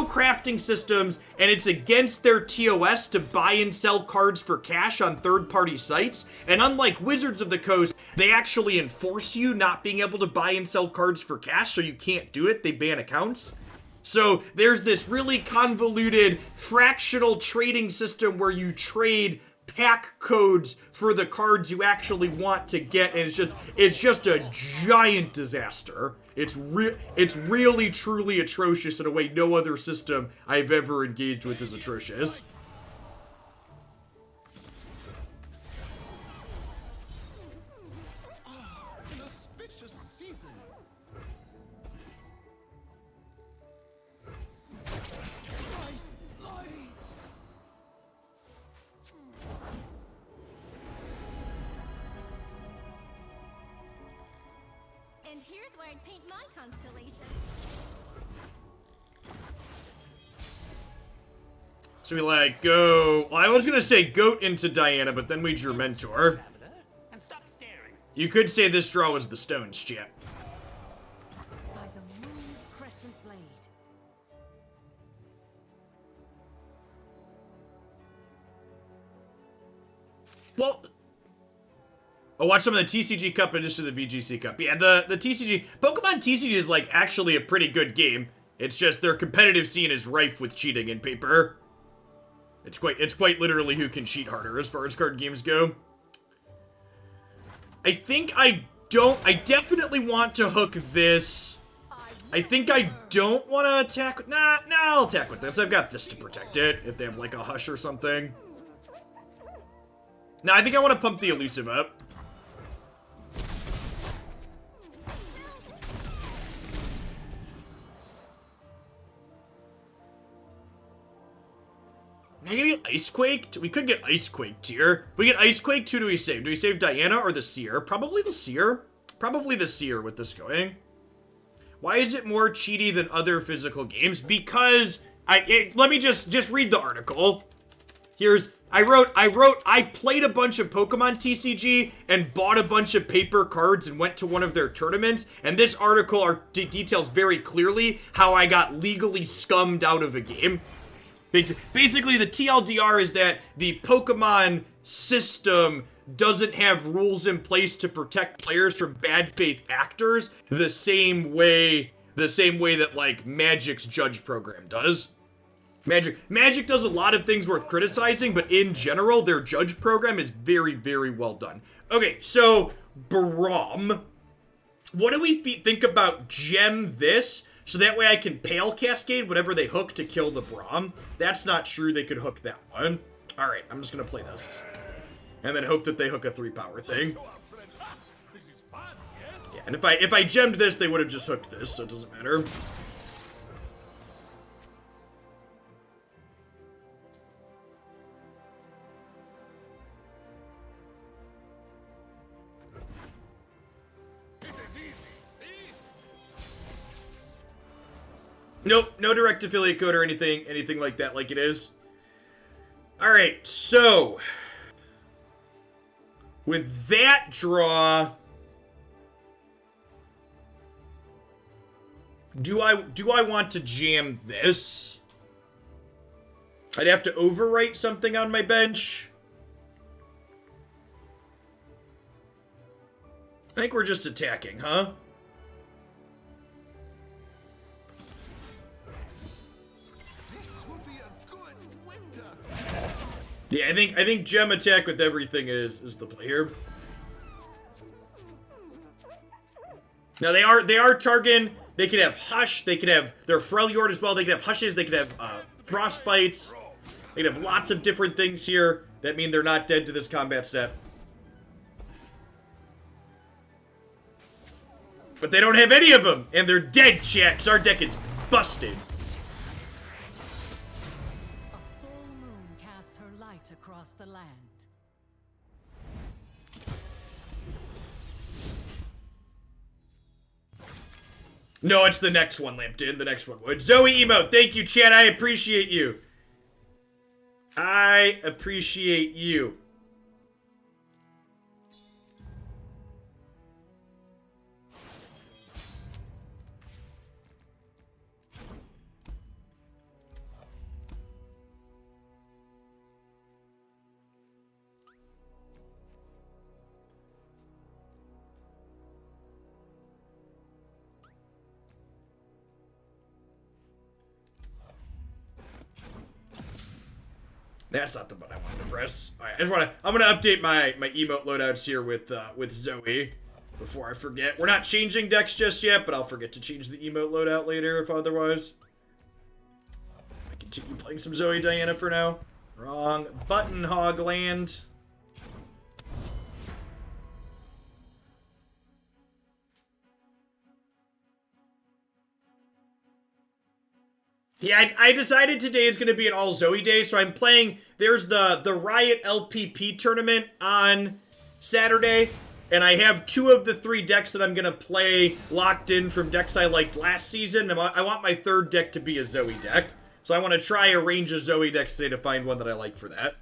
crafting systems, and it's against their TOS to buy and sell cards for cash on third-party sites. And unlike Wizards of the Coast, they actually enforce you not being able to buy and sell cards for cash, so you can't do it. They ban accounts. So there's this really convoluted fractional trading system where you trade pack codes for the cards you actually want to get, and it's just a giant disaster. It's really truly atrocious in a way no other system I've ever engaged with is atrocious. An auspicious season. And here's where I'd paint my constellation. So we like go. Well, I was gonna say Goat into Diana, but then we drew Mentor. Traveler, and stop staring. You could say this draw was the Stones, chat. By the moon's crescent blade. Well, oh, watch some of the TCG Cup in addition to the VGC Cup. Yeah, the TCG Pokemon TCG is like actually a pretty good game. It's just their competitive scene is rife with cheating in paper. It's quite literally who can cheat harder as far as card games go. I think I definitely want to hook this. I think I don't want to attack. Nah, I'll attack with this. I've got this to protect it if they have like a Hush or something. Nah, I think I want to pump the Elusive up. Am I gonna get Icequake? We could get Icequake tier. If we get Icequake, who do we save? Do we save Diana or the Seer? Probably the Seer. Probably the Seer with this going. Why is it more cheaty than other physical games? Because let me just read the article. I played a bunch of Pokemon TCG and bought a bunch of paper cards and went to one of their tournaments. And this article details very clearly how I got legally scummed out of a game. Basically, the TLDR is that the Pokemon system doesn't have rules in place to protect players from bad faith actors the same way that like Magic's judge program does. Magic does a lot of things worth criticizing, but in general, their judge program is very, very well done. Okay, so Braum. What do we think about gem this? So that way I can Pale Cascade whatever they hook to kill the Braum. That's not true, they could hook that one. Alright, I'm just gonna play this. And then hope that they hook a 3-power thing. This is fun, yes? Yeah, and if I gemmed this, they would have just hooked this, so it doesn't matter. It is easy, see? Nope, no direct affiliate code or anything like that like it is. Alright, so with that draw, do I want to jam this? I'd have to overwrite something on my bench. I think we're just attacking, huh? Yeah, I think gem attack with everything is the play here. Now they are Targan. They could have Hush. They could have their Freljord as well. They could have Hushes. They could have Frostbites. They could have lots of different things here that mean they're not dead to this combat step. But they don't have any of them, and they're dead, chat, 'cause our deck is busted. A full moon casts her light across the land. No, it's the next one, Lampton. The next one would. Zoe emote, thank you, chat. I appreciate you. I appreciate you. That's not the button I wanted to press. All right, I'm gonna update my emote loadouts here with Zoe before I forget. We're not changing decks just yet, but I'll forget to change the emote loadout later if otherwise. I continue playing some Zoe Diana for now. Wrong button, Hogland. Yeah, I decided today is going to be an all Zoe day, so I'm playing, there's the Riot LPP tournament on Saturday, and I have 2 of the 3 decks that I'm going to play locked in from decks I liked last season, and I want my 3rd deck to be a Zoe deck, so I want to try a range of Zoe decks today to find one that I like for that.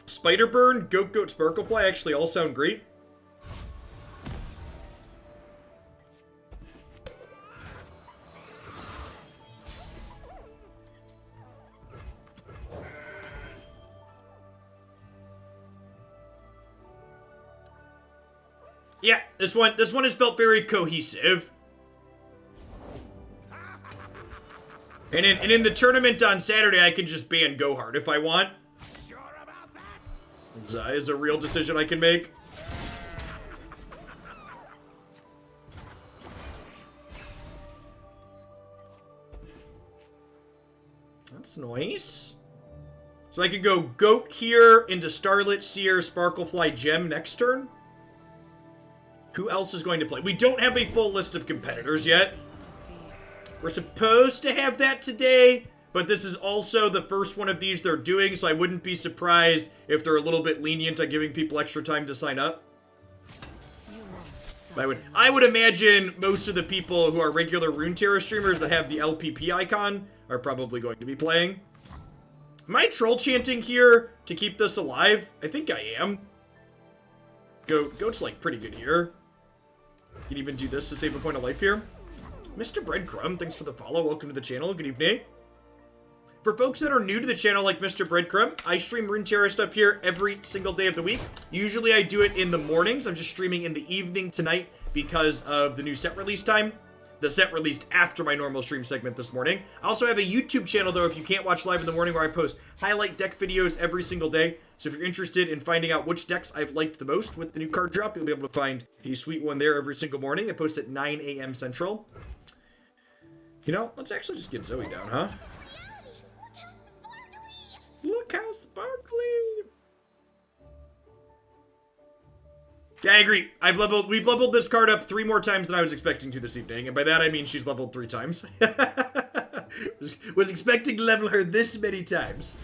Spiderburn, Goat Goat, Sparklefly actually all sound great. Yeah, this one has felt very cohesive. And in the tournament on Saturday, I can just ban Gohard if I want. Sure about that? This is a real decision I can make. That's nice. So I could go Goat here into Starlit, Seer, Sparklefly, Gem next turn. Who else is going to play? We don't have a full list of competitors yet. We're supposed to have that today, but this is also the first one of these they're doing, so I wouldn't be surprised if they're a little bit lenient on giving people extra time to sign up. I would imagine most of the people who are regular Runeterra streamers that have the LPP icon are probably going to be playing. Am I troll chanting here to keep this alive? I think I am. Goat's like pretty good here. You can even do this to save a point of life here. Mr. Breadcrumb, thanks for the follow. Welcome to the channel. Good evening. For folks that are new to the channel like Mr. Breadcrumb, I stream Runeterra stuff here every single day of the week. Usually I do it in the mornings. I'm just streaming in the evening tonight because of the new set release time. The set released after my normal stream segment this morning. I also have a YouTube channel, though, if you can't watch live in the morning, where I post highlight deck videos every single day. So if you're interested in finding out which decks I've liked the most with the new card drop, you'll be able to find a sweet one there every single morning. I post at 9 a.m. Central. You know, let's actually just get Zoe down, huh? Look how sparkly! Yeah, I agree. We've leveled this card up 3 more times than I was expecting to this evening, and by that I mean she's leveled 3 times. was expecting to level her this many times.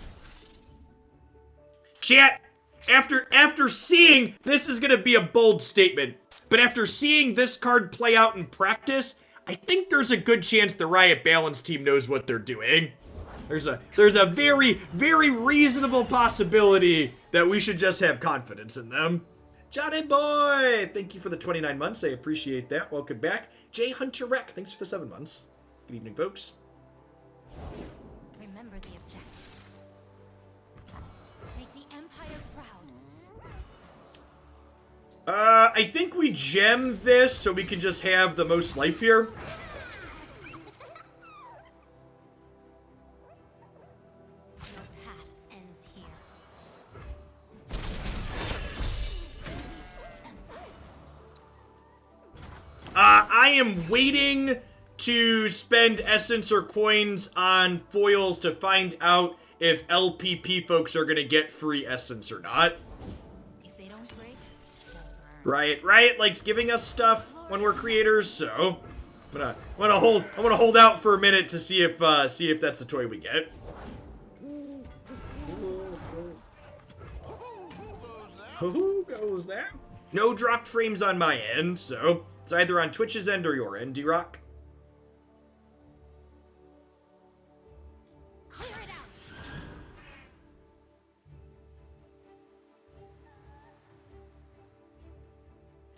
Chat, after seeing, this is gonna be a bold statement, but after seeing this card play out in practice, I think there's a good chance the Riot Balance team knows what they're doing. There's a very, very reasonable possibility that we should just have confidence in them. Johnny Boy, thank you for the 29 months. I appreciate that. Welcome back. Jay Hunter Rec, thanks for the 7 months. Good evening, folks. Remember the objectives. Make the Empire proud. I think we gem this so we can just have the most life here. am waiting to spend essence or coins on foils to find out if LPP folks are gonna get free essence or not. If they don't break, they'll burn. Right, likes giving us stuff when we're creators, so I'm gonna hold out for a minute to see if that's the toy we get. Who goes there? No dropped frames on my end, so it's either on Twitch's end or your end, D-Rock. Clear it out.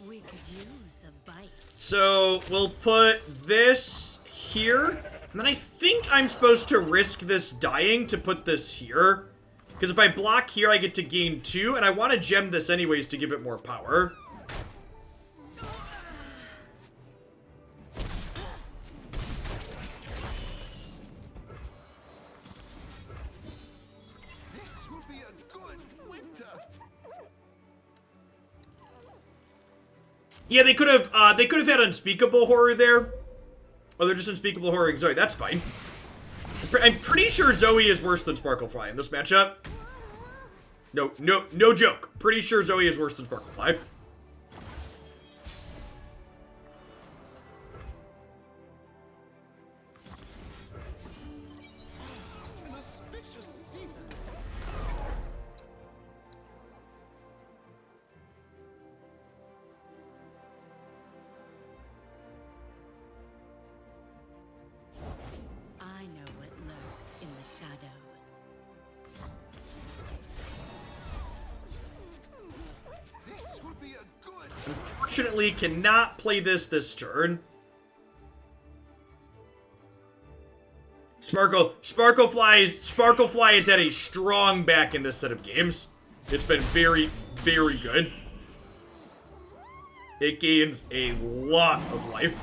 We could use a bite. So we'll put this here, and then I think I'm supposed to risk this dying to put this here. Because if I block here, I get to gain 2, and I want to gem this anyways to give it more power. This will be a good winter. Yeah, they could have had unspeakable horror there. Oh, they're just unspeakable horroring Zoe. That's fine. I'm pretty sure Zoe is worse than Sparklefly in this matchup. No joke. Pretty sure Zoe is worse than Sparklefly. An auspicious season. I know what lurks in the shadows. This will be a good. Unfortunately, cannot play this turn. Sparklefly has had a strong back in this set of games. It's been very, very good. It gains a lot of life.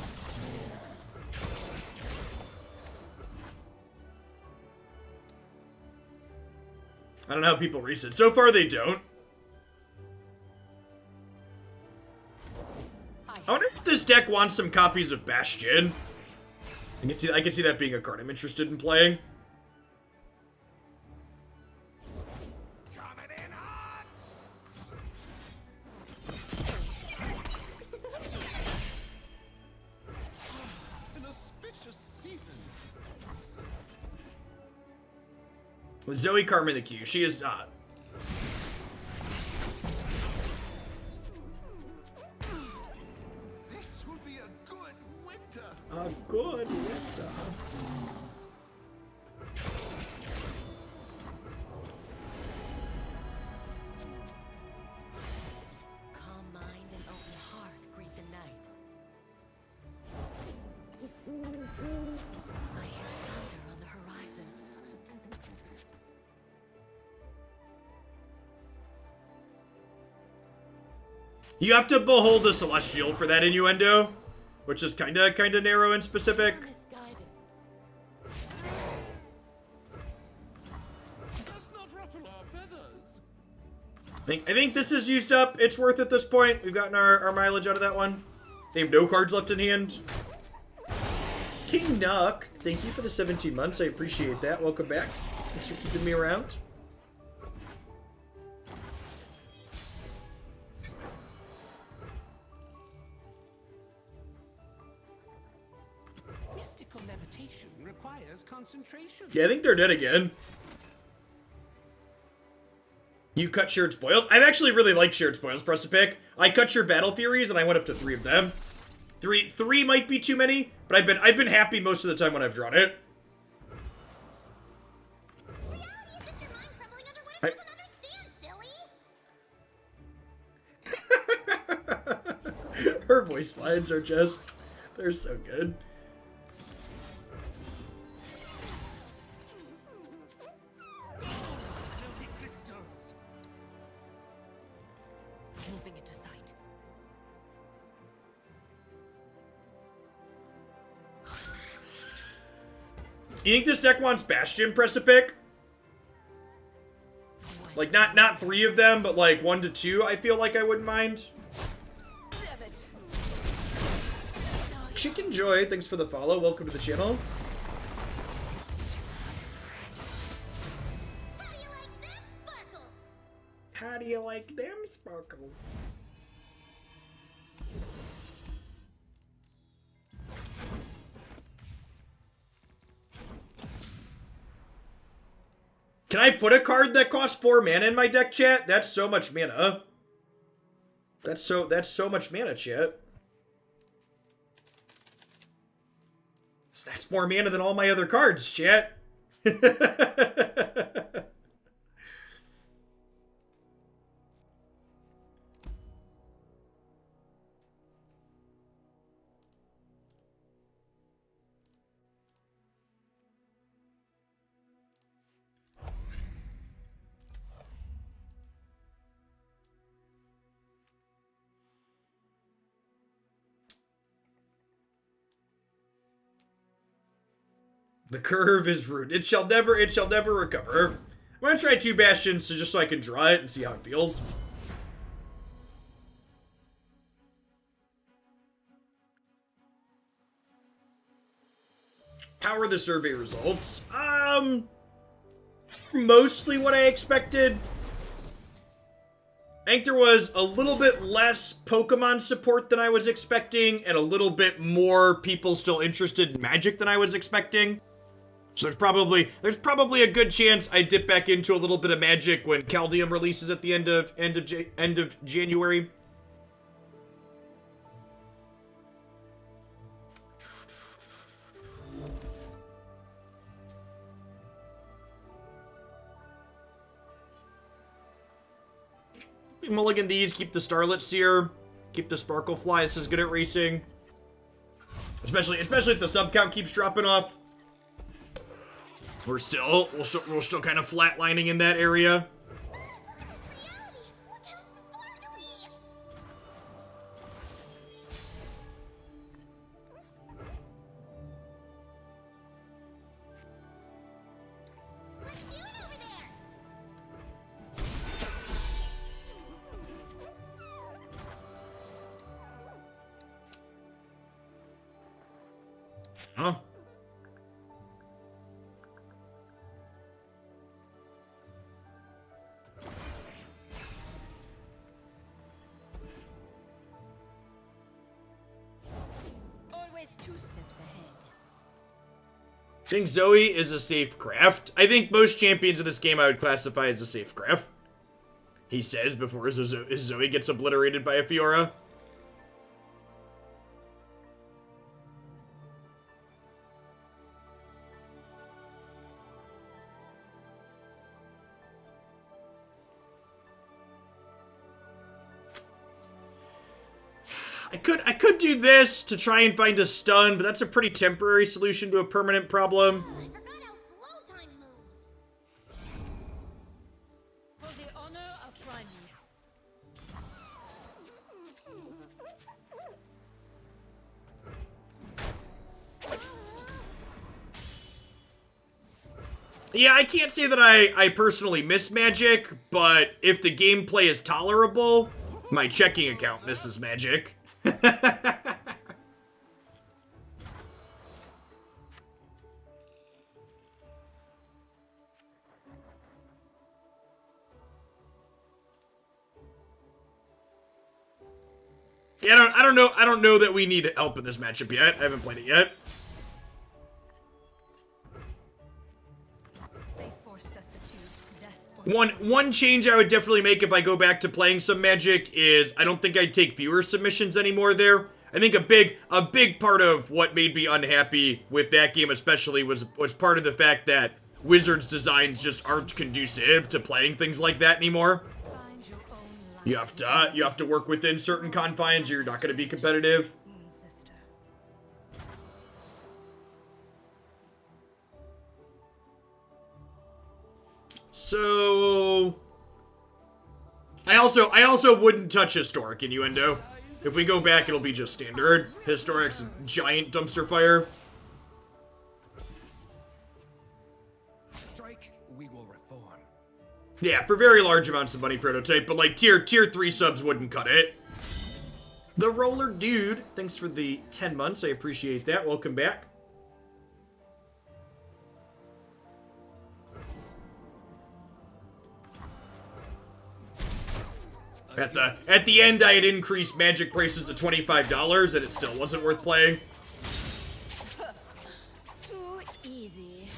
I don't know how people reset. So far, they don't. I wonder if this deck wants some copies of Bastion. I can see that being a card I'm interested in playing. Coming in hot! An auspicious season. Zoe Carmen the Q. She is not. This will be a good winter. A good winter. Calm mind and open heart greet the night. I hear thunder on the horizon. You have to behold a celestial for that innuendo, which is kinda narrow and specific. Misguided. Does not ruffle our feathers. I think this is used up. It's worth it at this point. We've gotten our mileage out of that one. They have no cards left in hand. King Nuck, thank you for the 17 months. I appreciate that. Welcome back. Thanks for keeping me around. Mystical levitation requires concentration. Yeah, I think they're dead again. You cut shared spoils? I've actually really liked shared spoils, press to pick. I cut your battle theories and I went up to 3 of them. Three might be too many, but I've been happy most of the time when I've drawn it. Reality is just your mind crumbling under what it doesn't understand, silly. Her voice lines are just, they're so good. Floating crystals. Moving into sight. You think this deck wants Bastion, press a pick? Like, not 3 of them, but like 1 to 2, I feel like I wouldn't mind. Chicken Joy, thanks for the follow. Welcome to the channel. How do you like them sparkles? How do you like them sparkles? Can I put a card that costs 4 mana in my deck, chat? That's so much mana. That's so much mana, chat. That's more mana than all my other cards, chat. The curve is rude. It shall never recover. I'm gonna try 2 Bastions just so I can draw it and see how it feels. How are the survey results? Mostly what I expected. I think there was a little bit less Pokemon support than I was expecting, and a little bit more people still interested in Magic than I was expecting. So there's probably a good chance I dip back into a little bit of Magic when Caldeum releases at the end of January. Mulligan these, keep the Starlit Seer, keep the Sparklefly. This is good at racing. Especially if the sub count keeps dropping off. We're still kind of flatlining in that area. Look at this reality! Look how sparkly! Let's do it over there! Huh? Always 2 steps ahead. I think Zoe is a safe craft. I think most champions of this game I would classify as a safe craft. He says before his Zoe gets obliterated by a Fiora. I could do this to try and find a stun, but that's a pretty temporary solution to a permanent problem. Oh, I forgot how slow time moves! For the honor of trying me. Yeah, I can't say that I personally miss Magic, but if the gameplay is tolerable, my checking account misses Magic. Yeah, I don't know that we need help in this matchup yet. I haven't played it yet. They forced us to choose death or One change I would definitely make if I go back to playing some Magic is I don't think I'd take viewer submissions anymore there. I think a big part of what made me unhappy with that game especially was part of the fact that Wizards designs just aren't conducive to playing things like that anymore. find your own life. You have to work within certain confines or you're not going to be competitive. Moon sister. So I also wouldn't touch Historic Innuendo. If we go back, it'll be just standard. Historic's giant dumpster fire. Strike, we will reform. Yeah, for very large amounts of money prototype, but like tier 3 subs wouldn't cut it. The Roller Dude, thanks for the 10 months. I appreciate that. Welcome back. At the end, I had increased magic prices to $25, and it still wasn't worth playing. Too easy.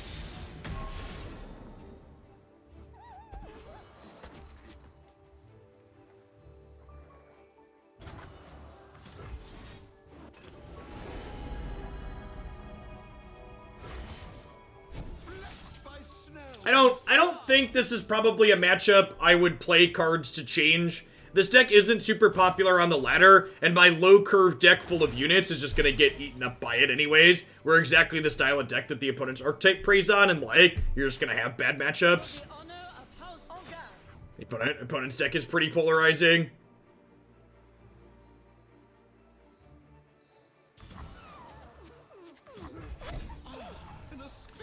Blessed by snow. I don't think this is probably a matchup I would play cards to change. This deck isn't super popular on the ladder, and my low curve deck full of units is just gonna get eaten up by it anyways. We're exactly the style of deck that the opponent's archetype preys on, and like, you're just gonna have bad matchups. The honor of House Olga. The opponent's deck is pretty polarizing.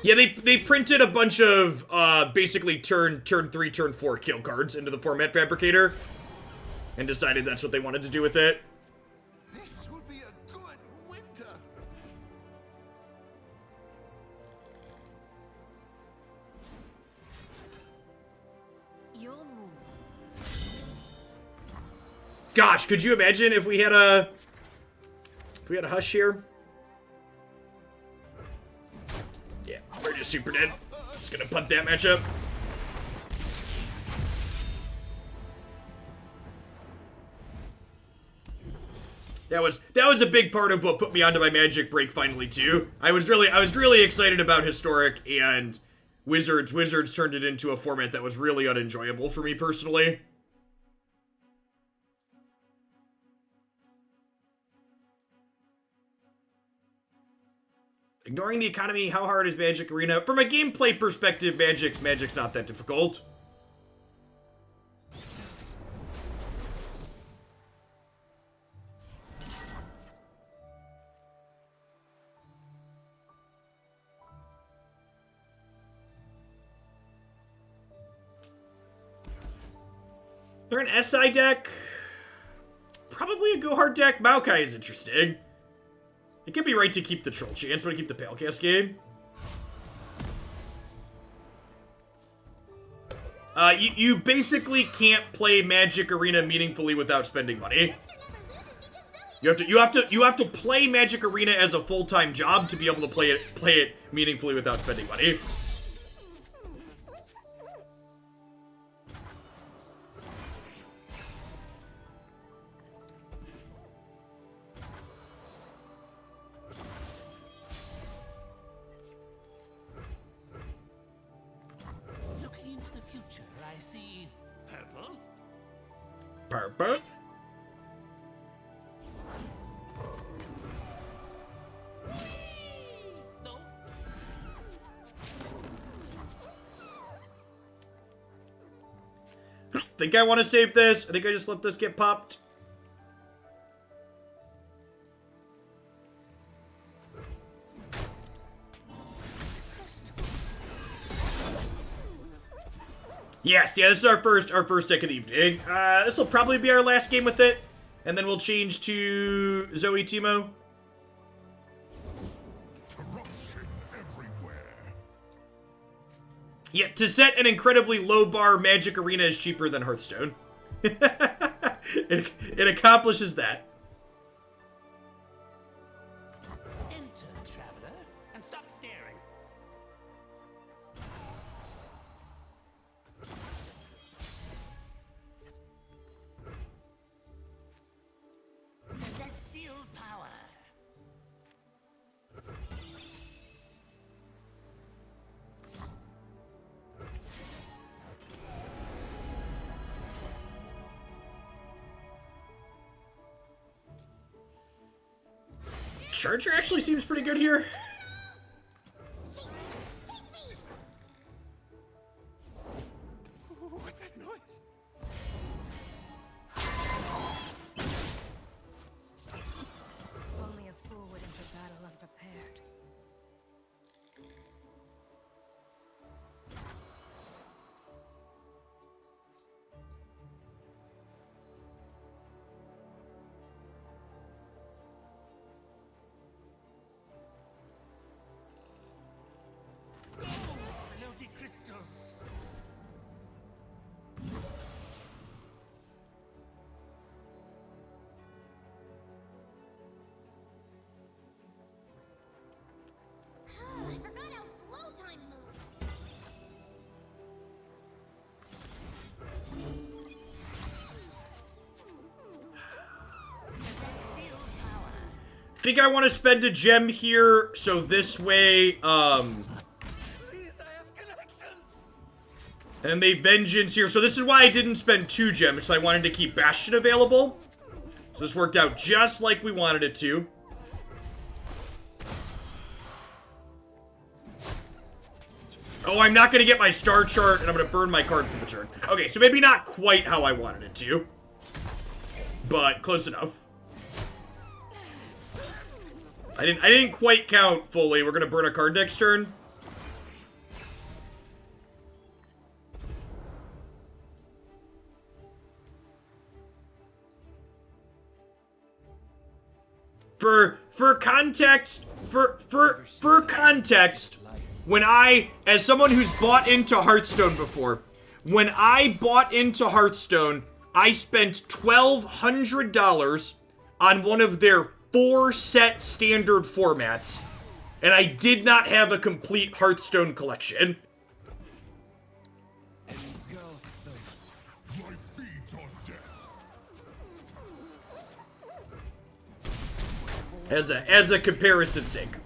Yeah, they printed a bunch of basically turn 3, turn 4 kill cards into the format fabricator, and decided that's what they wanted to do with it. This would be a good winter. Your move. Gosh, could you imagine if we had a hush here? Yeah, we're just super dead. Just gonna punt that matchup. That was a big part of what put me onto my Magic break finally too. I was really excited about Historic and Wizards. Wizards turned it into a format that was really unenjoyable for me personally. Ignoring the economy, how hard is Magic Arena? From a gameplay perspective, Magic's not that difficult. They're an SI deck. Probably a go hard deck. Maokai is interesting. It could be right to keep the Troll Chance, but I keep the Pale Cascade. You basically can't play Magic Arena meaningfully without spending money. You have to play Magic Arena as a full-time job to be able to play it meaningfully without spending money. Looking into the future, I see purple. Purple. No. Think I want to save this. I think I just let this get popped. Yes, yeah, this is our first deck of the evening. This will probably be our last game with it, and then we'll change to Zoe Timo. Corruption everywhere. Yeah, to set an incredibly low bar, Magic Arena is cheaper than Hearthstone. It accomplishes that. Enter, traveler, and stop staring. Celestial power. Charger actually seems pretty good here. What's that noise? Only a fool would enter battle unprepared. think I want to spend a gem here, so this way, Please, I have connections. and they vengeance here. So this is why I didn't spend 2 gems, because I wanted to keep Bastion available. So this worked out just like we wanted it to. Oh, I'm not going to get my star chart, and I'm going to burn my card for the turn. Okay, so maybe not quite how I wanted it to. But close enough. I didn't quite count fully. We're going to burn a card next turn. For context, for context, when as someone who's bought into Hearthstone before, when I bought into Hearthstone, I spent $1,200 on one of their 4 set standard formats, and I did not have a complete Hearthstone collection. My feet on death. As a comparison's sake.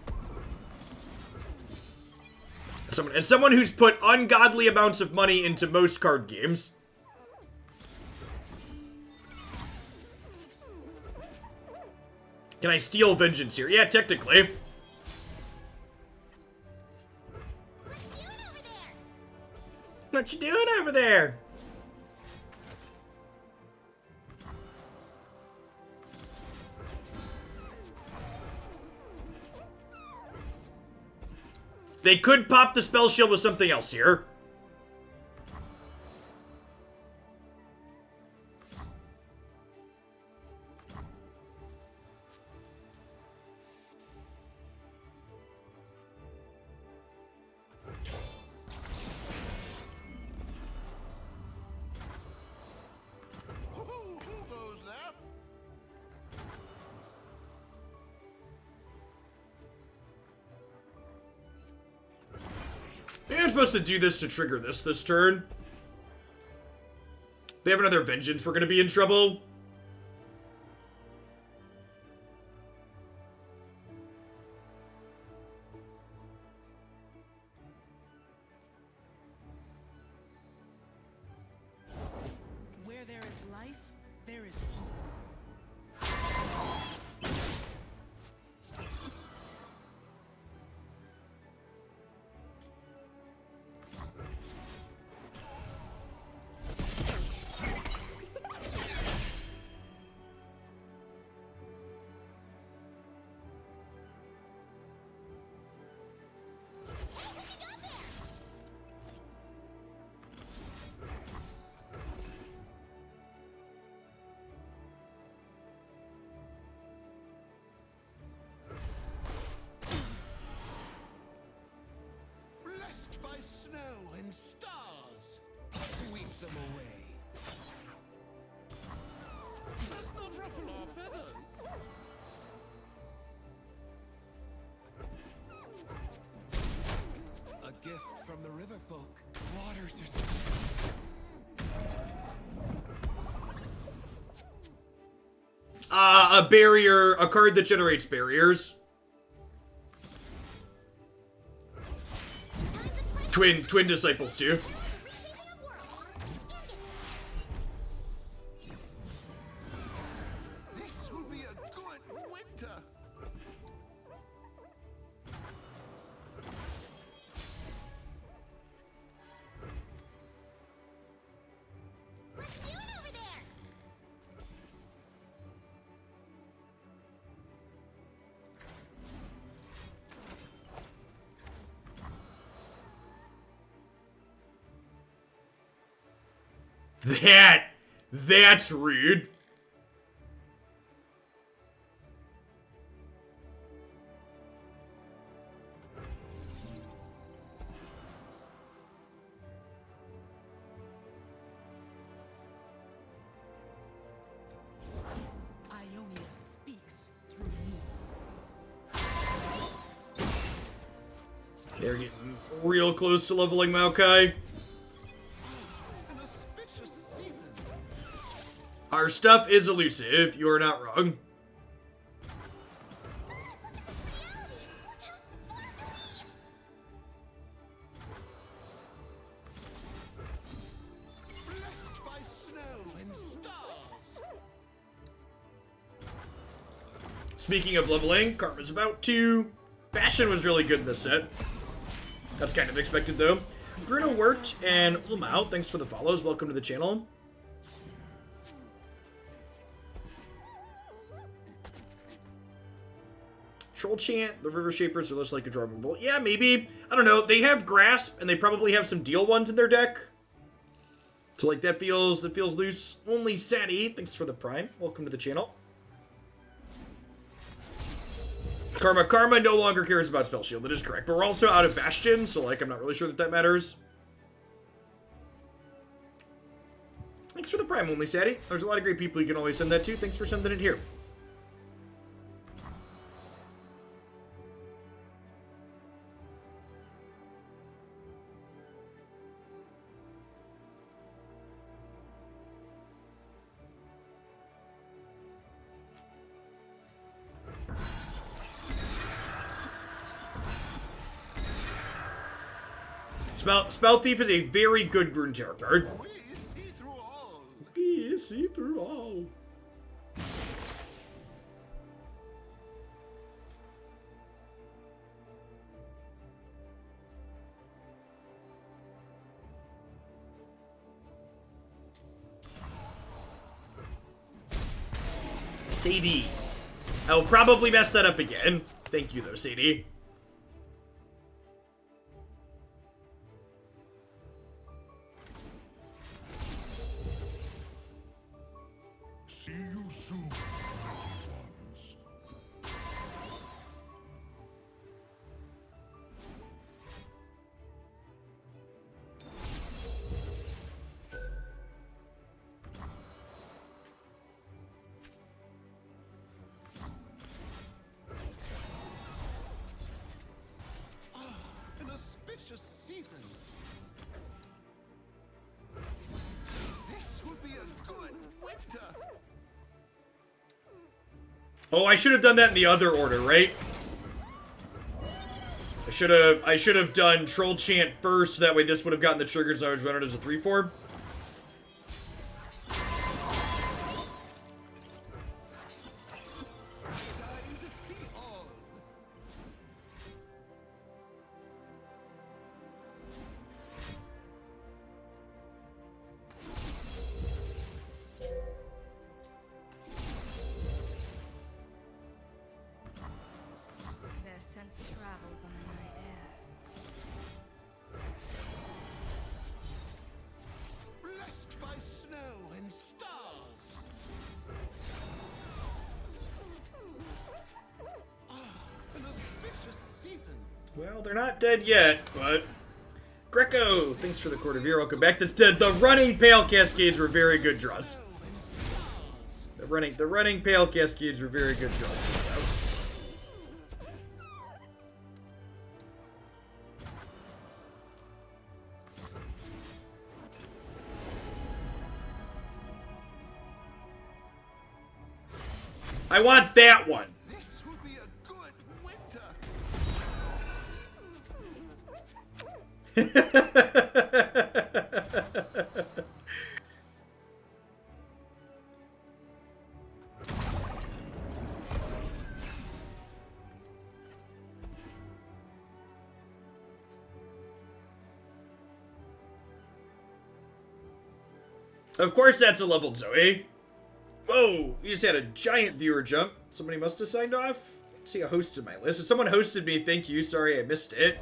As someone who's put ungodly amounts of money into most card games. Can I steal vengeance here? Yeah, technically. Let's do it over there. What you doing over there? They could pop the spell shield with something else here. Who goes there? Maybe I'm supposed to do this to trigger this turn. They have another vengeance, we're gonna be in trouble. Where there is life, there is hope. Blessed by snow and stars. Sweep them away. Let's not ruffle our feathers. A gift from the river folk. Waters are A barrier, a card that generates barriers. Twin disciples too. Reshaping of worlds. This will be a good winter. Let's do it over there. That's rude. Ionia speaks through me. They're getting real close to leveling Maokai. An auspicious season. Our stuff is elusive, you are not wrong. The Speaking of leveling, Karma's about to. Bastion was really good in this set. That's kind of expected, though. Bruno Wirt and Ulmau, thanks for the follows. Welcome to the channel. Troll Chant, the River Shapers are less like a draw removal. Yeah, maybe. I don't know. They have Grasp, and they probably have some deal ones in their deck. So, like, that feels loose. Only Sadie, thanks for the Prime. Welcome to the channel. Karma no longer cares about Spell Shield. That is correct. But we're also out of Bastion, so, like, I'm not really sure that matters. Thanks for the Prime, Only Sadie. There's a lot of great people you can always send that to. Thanks for sending it here. Spell Thief is a very good Runeterra card. We see through all. We see through all. Sadie. I'll probably mess that up again. Thank you, though, Sadie. See you soon, little ones. An auspicious season. This will be a good winter. Oh, I should have done that in the other order, right? I should have done Troll Chant first, so that way this would have gotten the triggers I was running as a 3/4. Eyes see all. Their scent travels on the night air. Blessed by snow and stars. An auspicious season. Well, they're not dead yet, but... Greco, thanks for the quarter of year. Welcome back. The running Pale Cascades were very good draws. Snow and stars. The running Pale Cascades were very good draws. I want that one. This will be a good winter. Of course that's a leveled Zoe. Whoa, you just had a giant viewer jump. Somebody must have signed off. Let's see a host in my list. If someone hosted me, thank you. Sorry I missed it.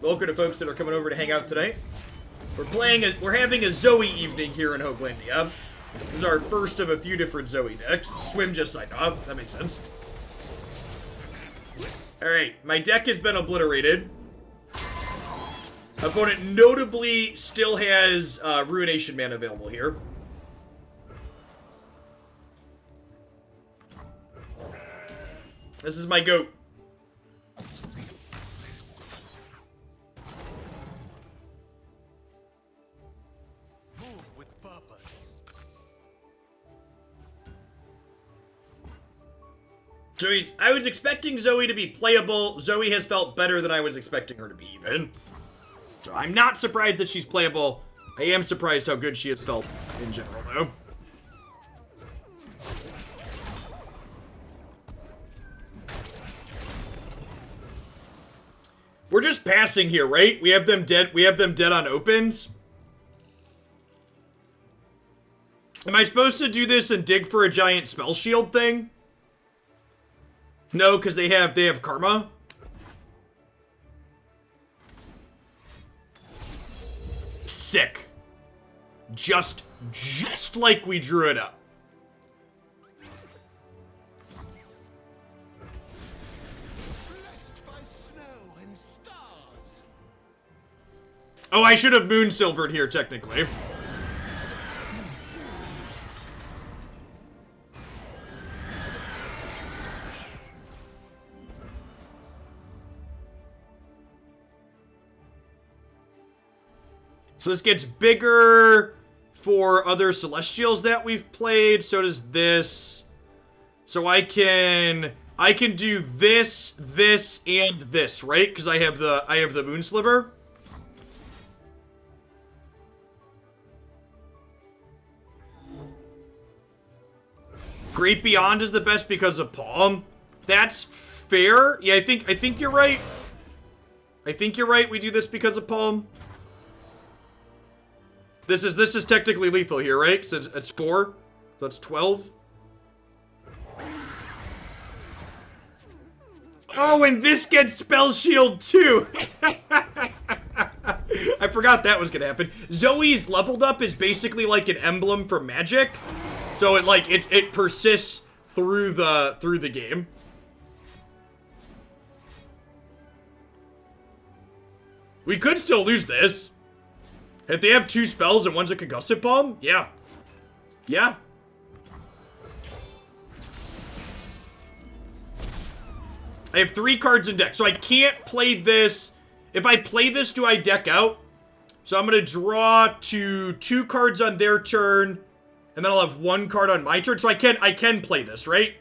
Welcome to folks that are coming over to hang out tonight. We're having a Zoe evening here in Hoaglandia. This is our first of a few different Zoe decks. Swim just signed off. That makes sense. Alright, my deck has been obliterated. Opponent notably still has Ruination mana available here. This is my goat. Move with purpose. Zoe, I was expecting Zoe to be playable. Zoe has felt better than I was expecting her to be, even. So I'm not surprised that she's playable. I am surprised how good she has felt in general, though. We're just passing here, right? We have them dead. We have them dead on opens. Am I supposed to do this and dig for a giant spell shield thing? No, because they have karma. Sick. Just like we drew it up. Blessed by snow and stars. Oh, I should have moon silvered here, technically. So this gets bigger for other Celestials that we've played. So does this. So I can do this, this, and this, right? Because I have the Moon Sliver. Great Beyond is the best because of Palm. That's fair. Yeah, I think you're right. I think you're right. We do this because of Palm. This is technically lethal here, right? So it's 4. So that's 12. Oh, and this gets Spell Shield too. I forgot that was gonna happen. Zoe's leveled up is basically like an emblem for magic. So it persists through the game. We could still lose this. If they have 2 spells and one's a concussive palm, yeah. Yeah. I have 3 cards in deck, so I can't play this. If I play this, do I deck out? So I'm gonna draw to 2 cards on their turn, and then I'll have 1 card on my turn. So I can play this, right?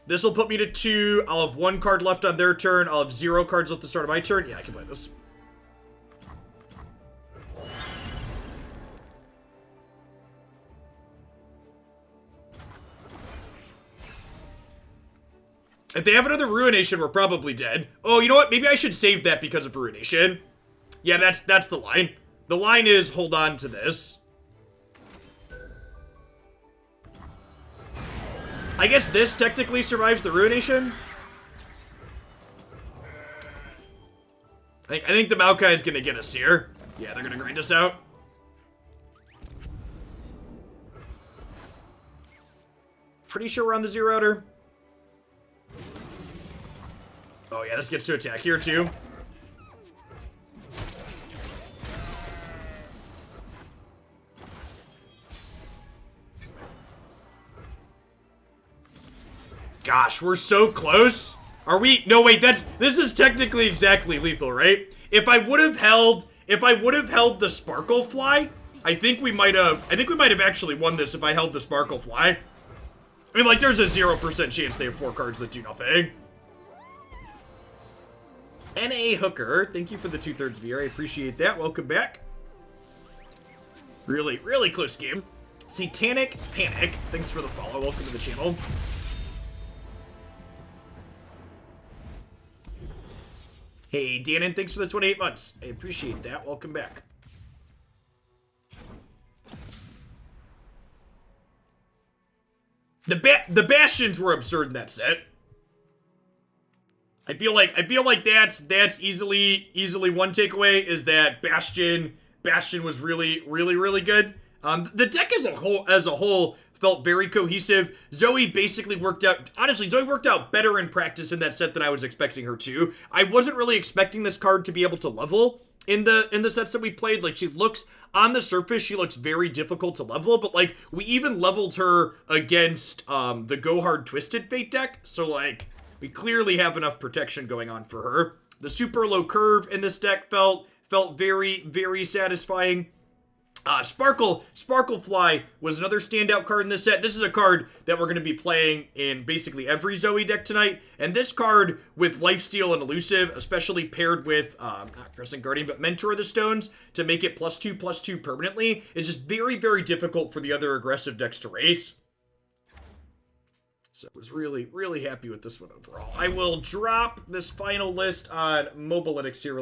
This will put me to 2. I'll have 1 card left on their turn. I'll have 0 cards left at the start of my turn. Yeah, I can play this. If they have another Ruination, we're probably dead. Oh, you know what? Maybe I should save that because of Ruination. Yeah, that's the line. The line is hold on to this. I guess this technically survives the Ruination. I think the Maokai is gonna get us here. Yeah, they're gonna grind us out. Pretty sure we're on the 0-outer. Oh yeah, this gets to attack here too. Gosh, we're so close. Are we? No, wait, this is technically exactly lethal, right? If I would have held the Sparkle Fly, I think we might have actually won this if I held the Sparkle Fly. I mean, like, there's a 0% chance they have 4 cards that do nothing. N.A. Hooker, thank you for the 2/3 VR. I appreciate that. Welcome back. Really, really close game. Satanic Panic, thanks for the follow. Welcome to the channel. Hey, Danon, thanks for the 28 months. I appreciate that. Welcome back. The Bastions were absurd in that set. I feel like that's easily one takeaway is that Bastion was really good. The deck as a whole felt very cohesive. Zoe basically worked out. Honestly, Zoe worked out better in practice in that set than I was expecting her to. I wasn't really expecting this card to be able to level in the sets that we played. Like, she looks on the surface, she looks very difficult to level, but like we even leveled her against the Go Hard Twisted Fate deck. So like we clearly have enough protection going on for her. The super low curve in this deck felt very satisfying. Sparkle Fly was another standout card in this set. This is a card that we're going to be playing in basically every Zoe deck tonight. And this card with Lifesteal and Elusive, especially paired with, not Crescent Guardian, but Mentor of the Stones to make it +2/+2 permanently, is just very difficult for the other aggressive decks to race. So I was really, really happy with this one overall. I will drop this final list on Mobalytics here